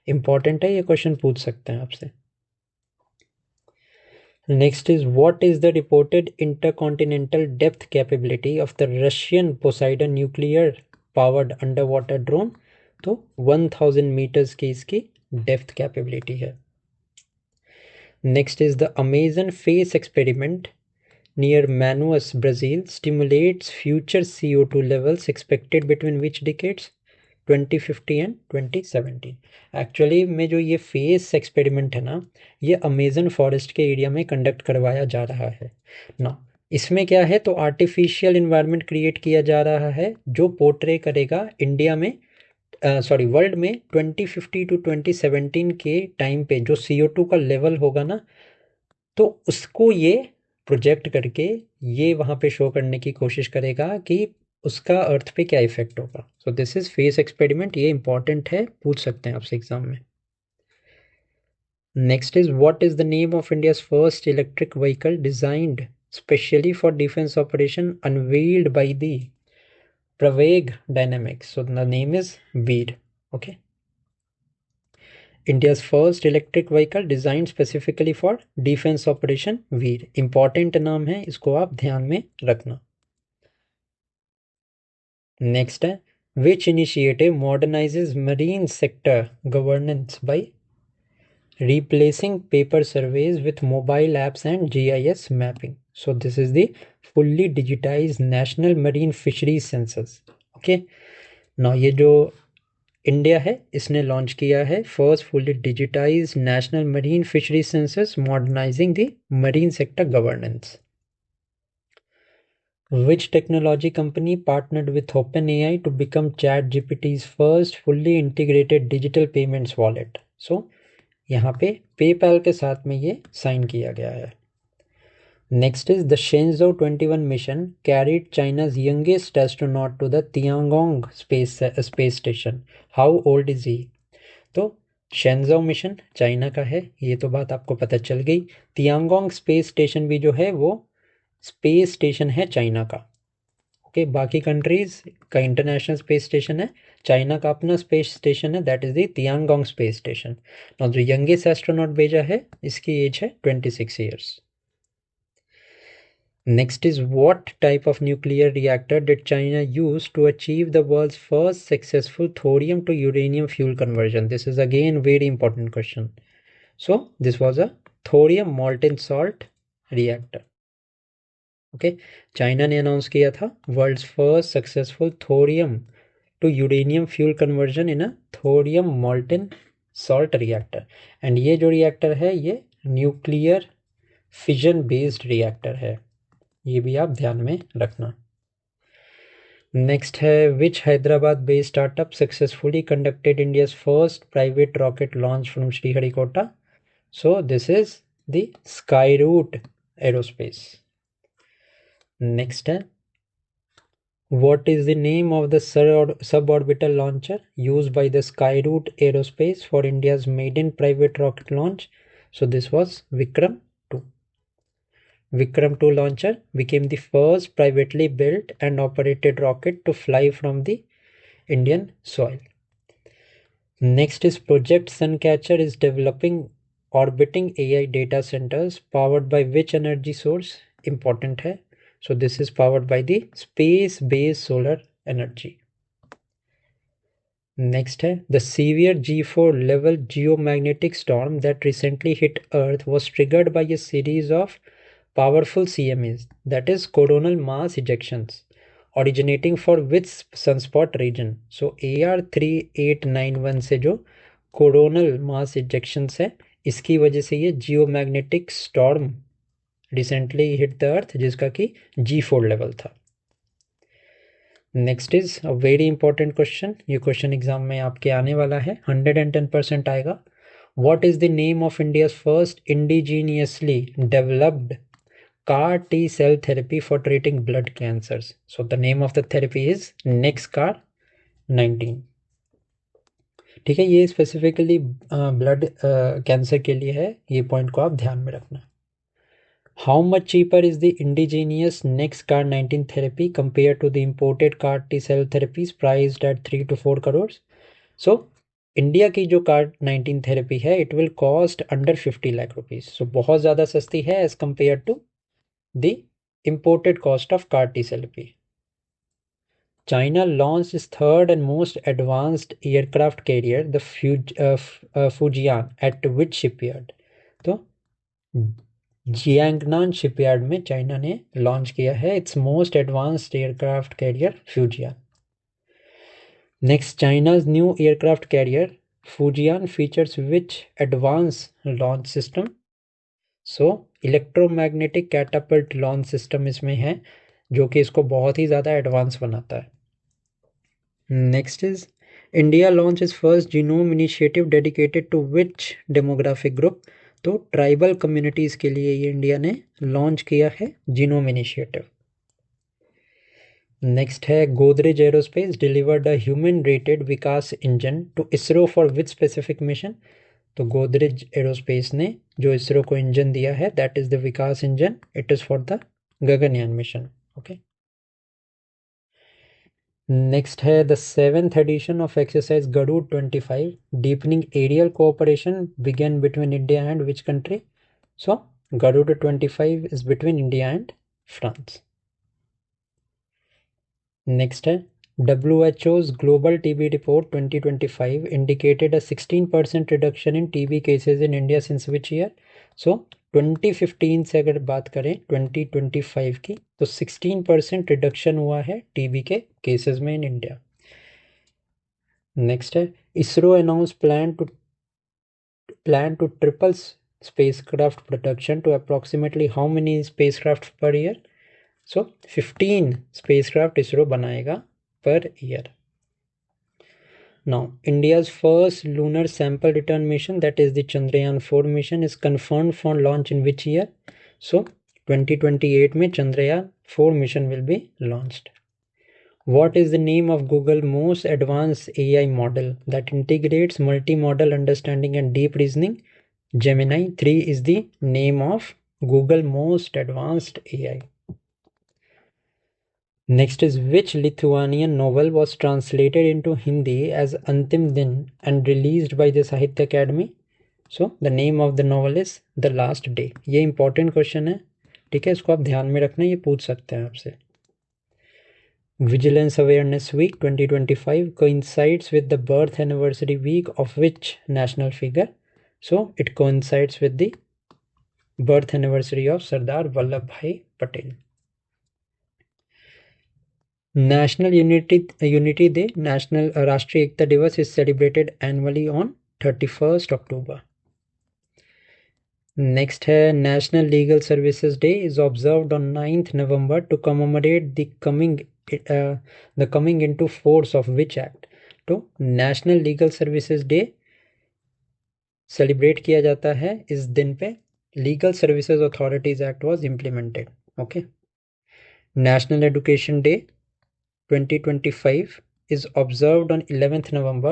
[SPEAKER 1] इंपॉर्टेंट है, ये क्वेश्चन पूछ सकते हैं आपसे। Next is what is the reported intercontinental depth capability of the Russian Poseidon nuclear powered underwater drone. तो 1000 मीटर्स की इसकी डेप्थ कैपेबिलिटी है। Next is the Amazon FACE experiment near Manaus Brazil stimulates future CO2 levels expected between which decades, 2050 and 2017। Actually में जो ये फेस एक्सपेरिमेंट है ना, ये अमेजन फॉरेस्ट के एरिया में कंडक्ट करवाया जा रहा है ना। इसमें क्या है, तो आर्टिफिशियल इन्वायरमेंट क्रिएट किया जा रहा है जो पोर्ट्रे करेगा इंडिया में वर्ल्ड में 2050 टू 2017 के टाइम पे जो CO2 का लेवल होगा ना, तो उसको ये प्रोजेक्ट करके ये वहाँ पे शो करने की कोशिश करेगा कि उसका अर्थ पे क्या इफेक्ट होगा। सो दिस इज फेस एक्सपेरिमेंट, ये इंपॉर्टेंट है, पूछ सकते हैं आपसे एग्जाम में। Next is what is the name of India's first electric vehicle designed specially for defence operation unveiled by the Praveg Dynamics. So the name is Veer. Okay. India's first electric vehicle designed specifically for defense operation Veer. Important नाम है, इसको आप ध्यान में रखना। Next है which initiative modernizes marine sector governance by replacing paper surveys with mobile apps and GIS mapping. So this is the fully digitized national marine fisheries census. Okay. Now ये जो इंडिया है इसने लॉन्च किया है first fully digitise national marine fishery census modernising the marine sector governance. Which technology company partnered with OpenAI to become ChatGPT's first fully integrated digital payments wallet? So यहाँ पे PayPal के साथ में ये साइन किया गया है। Next is the Shenzhou 21 mission carried China's youngest astronaut to the Tiangong space station. How old is he? तो शेंजो मिशन चाइना का है, ये तो बात आपको पता चल गई। तियांगोंग स्पेस स्टेशन भी जो है वो स्पेस स्टेशन है चाइना का। ओके, बाकी कंट्रीज का इंटरनेशनल स्पेस स्टेशन है, चाइना का अपना स्पेस स्टेशन है, that is the Tiangong space station. और जो यंगेस्ट एस्ट्रोनॉट भेजा है इसकी एज है 26 years. Next is what type of nuclear reactor did China use to achieve the world's first successful thorium to uranium fuel conversion? This is again very important question. So this was a thorium molten salt reactor. Okay, China ने अनाउंस किया था world's first successful thorium to uranium fuel conversion in a thorium molten salt reactor. And ये जो रिएक्टर है ये न्यूक्लियर फिजन बेस्ड रिएक्टर है, ये भी आप ध्यान में रखना। नेक्स्ट है which Hyderabad based startup successfully conducted India's first private rocket launch from Sriharikota. So this is the Skyroot Aerospace. Next है what is the name of the suborbital launcher used by the Skyroot Aerospace for India's maiden private rocket launch? So this was Vikram 2. Vikram 2 launcher became the first privately built and operated rocket to fly from the Indian soil. Next is Project Suncatcher is developing orbiting AI data centers powered by which energy source? Important है. So this is powered by the space-based solar energy. Next है the severe G4 level geomagnetic storm that recently hit Earth was triggered by a series of powerful CMEs, that is coronal mass ejections, originating for which sunspot region? So AR3891 से जो coronal mass ejections है इसकी वजह से ये geomagnetic storm recently hit the earth जिसका कि G4 लेवल था। Next is a very important question, ये क्वेश्चन एग्जाम में आपके आने वाला है, 110% आएगा। What is the name of India's first indigenously developed CAR T cell therapy for treating blood cancers? So the name of the therapy is NexCAR19. ठीक है, ये स्पेसिफिकली ब्लड कैंसर के लिए है, ये पॉइंट को आप ध्यान में रखना. How much cheaper is the indigenous NexCAR19 therapy compared to the imported CAR T cell therapies priced at 3 to 4 crores? So India की जो CAR19 थेरेपी है it will cost under 50 lakh rupees. So बहुत ज़्यादा सस्ती है as compare to the imported cost of CAR T therapy. China launched its third and most advanced aircraft carrier, the Fujian, at which shipyard? तो जियांगनान शिपयार्ड में चाइना ने लॉन्च किया है it's most advanced aircraft carrier Fujian. Next, China's new aircraft carrier Fujian features which advanced launch system? So electromagnetic catapult launch system इसमें है जो कि इसको बहुत ही ज़्यादा एडवांस बनाता है. Next is India launch is first genome initiative dedicated to which demographic group? तो ट्राइबल कम्युनिटीज़ के लिए ये इंडिया ने लॉन्च किया है जीनोम इनिशिएटिव. नेक्स्ट है Godrej aerospace delivered a human rated Vikas engine to ISRO for which specific mission? तो गोदरेज एरोस्पेस ने जो इसरो को इंजन दिया है that is the Vikas engine, it is for the Gaganyaan mission. Okay. Next है the 7th edition of exercise Garuda 25 deepening aerial cooperation began between India and which country? So Garuda 25 is between India and France. Next है WHO's Global TB Report 2025 indicated a 16% reduction in TB cases in India since which year? So 2015 से अगर बात करें 2025 की तो 16% रिडक्शन हुआ है TB के केसेस में इन इंडिया. नेक्स्ट है ISRO announce plan to triple spacecraft production to approximately how many spacecraft per year? So 15 spacecraft ISRO बनाएगा per year. Now, India's first lunar sample return mission, that is the Chandrayaan 4 mission, is confirmed for launch in which year? So, 2028 में Chandrayaan 4 mission will be launched. What is the name of Google most advanced AI model that integrates multimodal understanding and deep reasoning? Gemini 3 is the name of Google most advanced AI. Next is which Lithuanian novel was translated into Hindi as Antim Din and released by the Sahitya Academy? So the name of the novel is The Last Day. ये important question है, ठीक है, इसको आप ध्यान में रखना, ये पूछ सकते हैं आपसे. Vigilance Awareness Week 2025 coincides with the birth anniversary week of which national figure? So it coincides with the birth anniversary of Sardar Vallabhbhai Patel. National unity day, national Rashtriya Ekta Diwas is celebrated annually on 31 October. Next है national legal services day is observed on 9th November to commemorate the coming into force of which act? तो national legal services day celebrate किया जाता है इस दिन पे legal services authorities act was implemented. Okay. National education day 2025 is observed on 11th November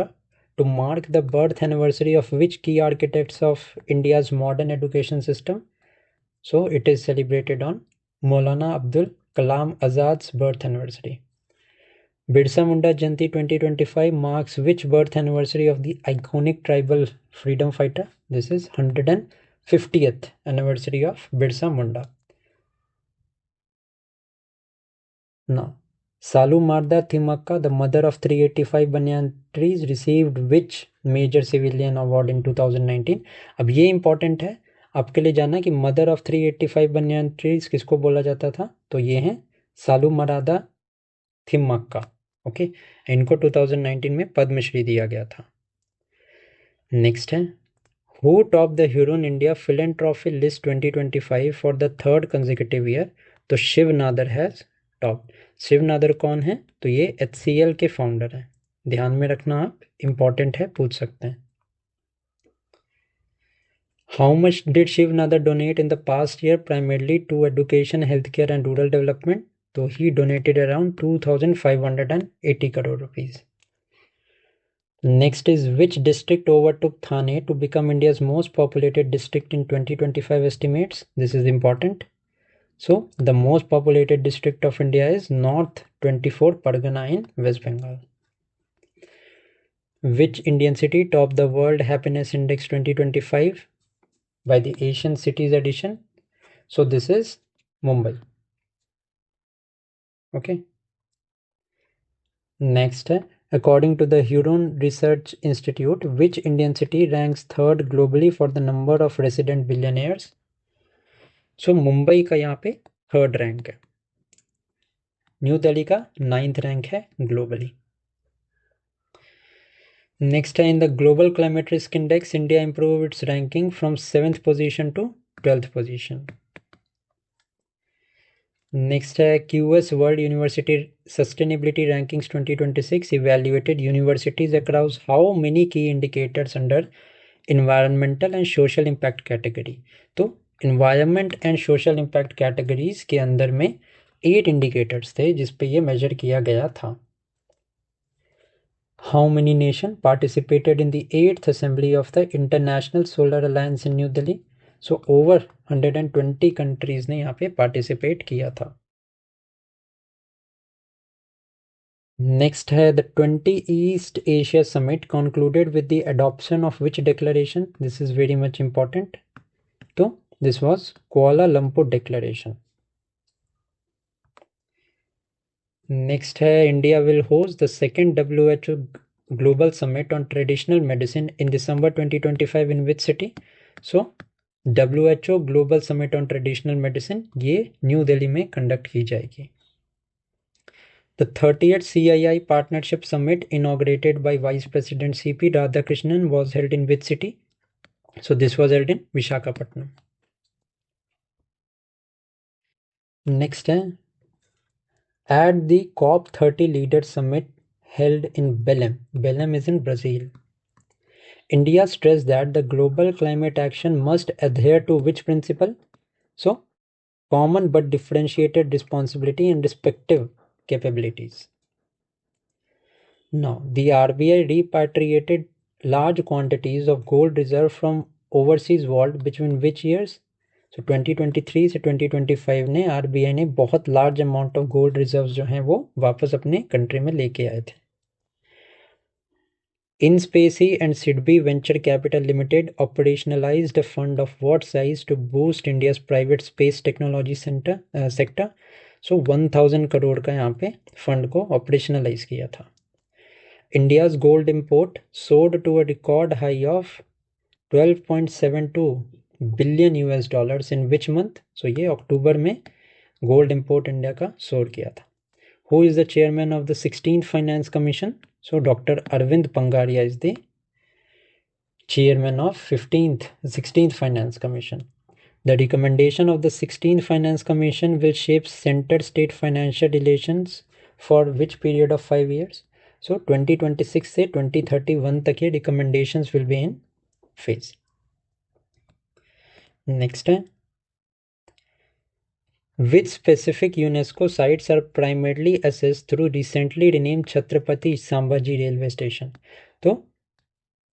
[SPEAKER 1] to mark the birth anniversary of which key architects of India's modern education system? So it is celebrated on Maulana Abdul Kalam Azad's birth anniversary. Birsa Munda Jayanti 2025 marks which birth anniversary of the iconic tribal freedom fighter? This is 150th anniversary of Birsa Munda. Now, Salu Marda Thimmakka, the mother of 385 banyan trees, received which major civilian award in 2019? अब ये इंपॉर्टेंट है आपके लिए जानना कि मदर ऑफ 385 banyan trees किसको बोला जाता था? तो ये हैं सालू मरादा थिम्मक्का. ओके. इनको 2019 में पद्मश्री दिया गया था. नेक्स्ट है who top the Hurun India philanthropy list 2025 for the third consecutive year? तो शिव नादर हैज टॉप. शिव नादर कौन है? तो ये HCL के फाउंडर हैं. ध्यान में रखना आप, इम्पॉर्टेंट है, पूछ सकते हैं. How much did Shiv Nadar donate in the past year, primarily to education, healthcare, and rural development? So he donated around 2,580 crore rupees. Next is, which district overtook Thane to become India's most populated district in 2025 estimates? This is important. So the most populated district of India is North 24 Pargana in West Bengal. Which Indian city topped the World Happiness Index 2025 by the Asian Cities edition? So this is Mumbai. Okay. Next, according to the Huron Research Institute, which Indian city ranks third globally for the number of resident billionaires? So Mumbai का यहाँ पे थर्ड रैंक है, न्यू दिल्ली का 9th रैंक है globally. Next, in the Global Climate Risk Index, India improved its ranking from 7th position to 12th position. Next, QS World University Sustainability Rankings 2026 evaluated universities across how many key indicators under environmental and social impact category. तो environment and social impact categories के अंदर में 8 indicators थे जिस पे ये measure किया गया था. How many nations participated in the 8th Assembly of the International Solar Alliance in New Delhi? So over 120 countries ने यहाँ पे participate किया था. Next है the 20 East Asia Summit concluded with the adoption of which declaration? This is very much important. So this was Kuala Lumpur Declaration. Next है India will host the second WHO Global Summit on Traditional Medicine in December 2025 in which city? So WHO Global Summit on Traditional Medicine ये न्यू दिल्ली में कंडक्ट की जाएगी. The 30th CII Partnership Summit inaugurated by Vice President C.P. Radhakrishnan was held in which city? So this was held in Visakhapatnam. Next, at the COP30 Leaders Summit held in Belém. Belém is in Brazil. India stressed that the global climate action must adhere to which principle? So, common but differentiated responsibility and respective capabilities. Now, the RBI repatriated large quantities of gold reserve from overseas vault between which years? So 2023 से 2025 ने RBI ने बहुत large amount of gold reserves जो हैं वो वापस अपने कंट्री में लेके आए थे. InSpace and SIDBI Venture Capital Limited operationalized a fund of what size to boost India's private space technology sector? So 1000 crore का यहाँ पे फंड को ऑपरेशनलाइज किया था. India's gold import soared to a record high of 12.72 billion US dollars in which month? So ये अक्टूबर में गोल्ड इंपोर्ट इंडिया का सोर किया था. Who is the chairman of the 16th Finance Commission? So Dr. Arvind Pangaria is the chairman of 16th Finance Commission. The recommendation of the 16th Finance Commission will shape center-state financial relations for which period of 5 years? So 2026 से 2031 तक ये recommendations will be in phase. Next है, which specific UNESCO sites are primarily assessed through recently renamed Chhatrapati Sambhaji railway station? तो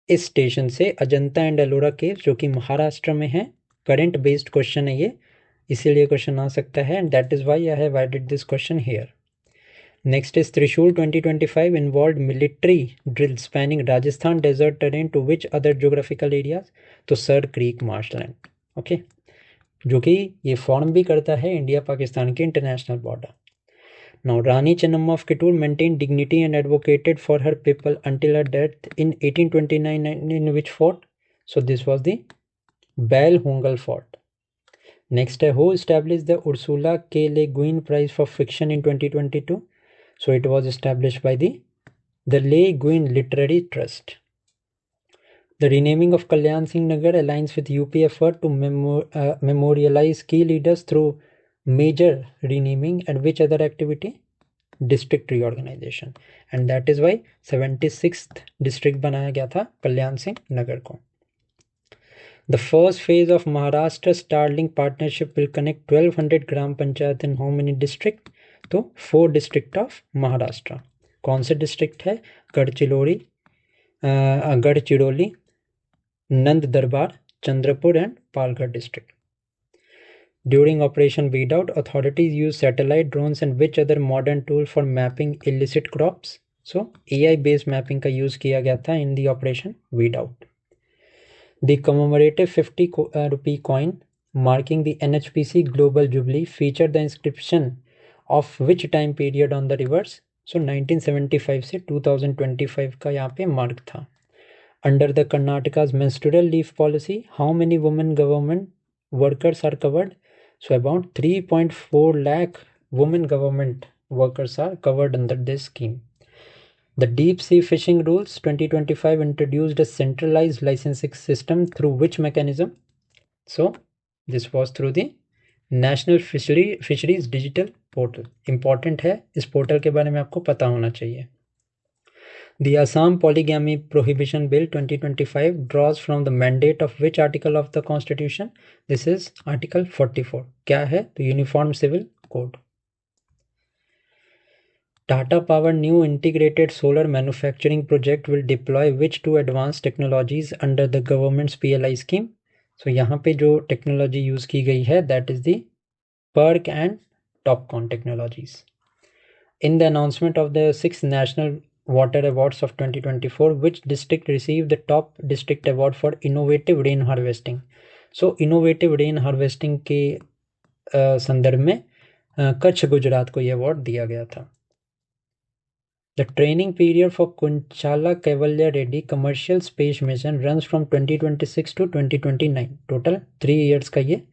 [SPEAKER 1] इस स्टेशन से अजंता एंड एलोरा केव्स जो कि महाराष्ट्र में है, करंट बेस्ड क्वेश्चन है ये, इसीलिए क्वेश्चन आ सकता है, and that is why I have added this question here. Next is Trishul 2025 involved military drill spanning Rajasthan desert terrain to which other geographical areas? तो सर क्रीक मार्शलैंड. ओके, जो कि ये फॉर्म भी करता है इंडिया पाकिस्तान के international border. Now Rani Chennamma of Kittur maintained dignity and advocated for her people until her death in 1829 in which fort? So this was the Bell Hongal fort. Next, who established the Ursula K. Le Guin Prize for Fiction in 2022? So it was established by the Le Guin Literary Trust. The renaming of Kalyan Singh Nagar aligns with UP effort to memorialize key leaders through major renaming and which other activity? District reorganization. And that is why 76th district बनाया गया था कल्याण सिंह नगर को. The first phase of Maharashtra Starlink partnership will connect 1200 gram panchayat in how many district? तो 4 district of Maharashtra. कौन से district है? गढ़चिरौली, नंद दरबार, Chandrapur and Palghar district. During Operation Weed Out, authorities used satellite drones and which other modern tool for mapping illicit crops? So AI based mapping का use किया गया था in the Operation Weed Out. The commemorative 50 rupee coin marking the NHPC Global Jubilee featured the inscription of which time period on the reverse? So 1975 से 2025 का यहाँ पे मार्क था. Under the Karnataka's menstrual leave policy, how many women government workers are covered? So about 3.4 lakh women government workers are covered under this scheme. The Deep Sea Fishing Rules 2025 introduced a centralized licensing system through which mechanism? So this was through the National Fisheries Digital Portal. Important है, इस पोर्टल के बारे में आपको पता होना चाहिए. The Assam Polygamy Prohibition Bill 2025 draws from the mandate of which article of the Constitution? This is Article 44. क्या है? तो Uniform Civil Code. Tata Power new integrated solar manufacturing project will deploy which two advanced technologies under the government's PLI scheme? So यहाँ पे जो technology use की गई है that is the PERC and TOPCon technologies. In the announcement of the 6th National Water Awards of 2024, which district received the top district award for innovative rain harvesting? So innovative rain harvesting के संदर्भ में कच्छ गुजरात को ये अवार्ड दिया गया था. The training period for Kunchala Kaivalya Reddy commercial space mission runs from 2026 to 2029. Total 3 years का ये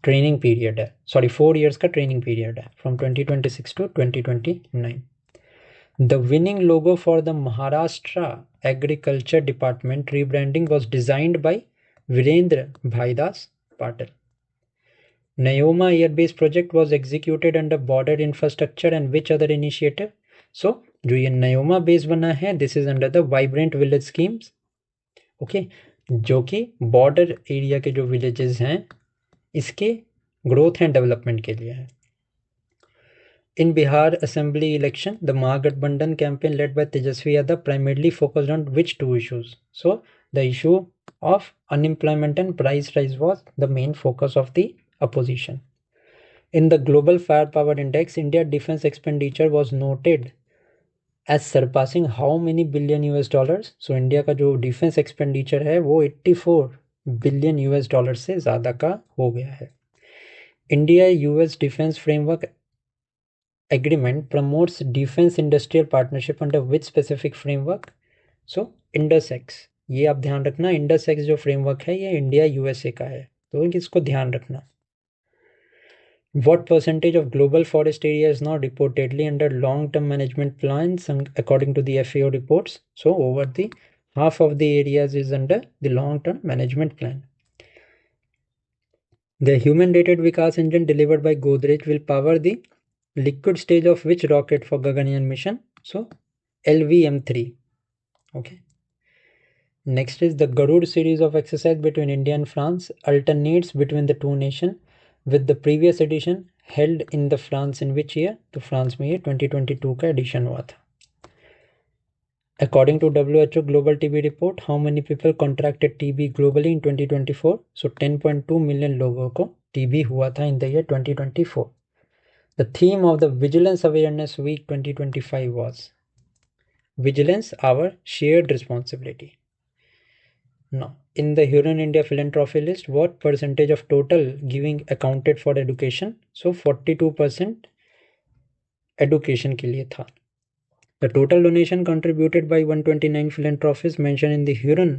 [SPEAKER 1] training period है. Sorry, 4 years का training period है from 2026 to 2029. The winning logo for the Maharashtra Agriculture Department rebranding was designed by Virendra Bhaidas Patil. Neoma air-based project was executed under border infrastructure and which other initiative? So जो ये नयोमा बेस बना है this is under the vibrant village schemes. Okay, जो कि बॉर्डर एरिया के जो विलेजेस हैं इसके ग्रोथ एंड डेवलपमेंट के लिए है. In Bihar assembly election the Mahagathbandhan campaign led by Tejashwi Yadav primarily focused on which two issues? So the issue of unemployment and price rise was the main focus of the opposition. In the global fire power index India defence expenditure was noted as surpassing how many billion US dollars? So India का जो डिफेंस एक्सपेंडिचर है वो 84 बिलियन US डॉलर से ज़्यादा का हो गया है. India US defence framework agreement promotes defence industrial partnership under which specific framework? So IndusX. ये आप ध्यान रखना, इंडसएक्स जो फ्रेमवर्क है ये इंडिया USA का है, तो इसको ध्यान रखना. What percentage of global forest area is now reportedly under long-term management plans according to the FAO reports? So over the half of the areas is under the long-term management plan. The human-rated Vikas engine delivered by Godrej will power the liquid stage of which rocket for Gaganyaan mission? So LVM-3. Okay. Next is the Garud series of exercise between India and France alternates between the two nations with the previous edition held in the France in which year? तो फ्रांस में ये 2022 का एडिशन हुआ था. According to WHO Global TB report, how many people contracted TB globally in 2024? So 10.2 million लोगों को TB हुआ था in the year 2024. The theme of the Vigilance Awareness Week 2025 was Vigilance, our shared responsibility. Now, in the Huron India philanthropy list, what percentage of total giving accounted for education? So 42% education के लिए था. The total donation contributed by 129 philanthropists mentioned in the Huron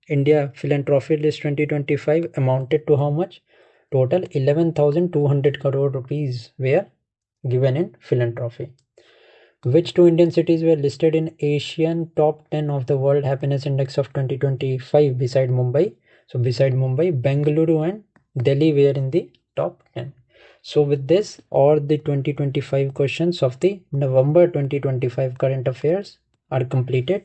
[SPEAKER 1] India philanthropy list 2025 amounted to how much? Total 11,200 crore rupees were given in philanthropy. Which two Indian cities were listed in Asian top 10 of the World Happiness Index of 2025 beside Mumbai? So beside Mumbai, Bengaluru and Delhi were in the top 10. So with this, all the 2025 questions of the November 2025 current affairs are completed.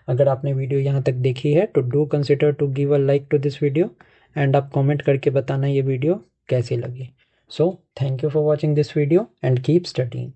[SPEAKER 1] अगर आपने वीडियो यहाँ तक देखी है तो do consider to give a like to this video and आप कमेंट करके बताना ये वीडियो कैसी लगी। So thank you for watching this video and keep studying.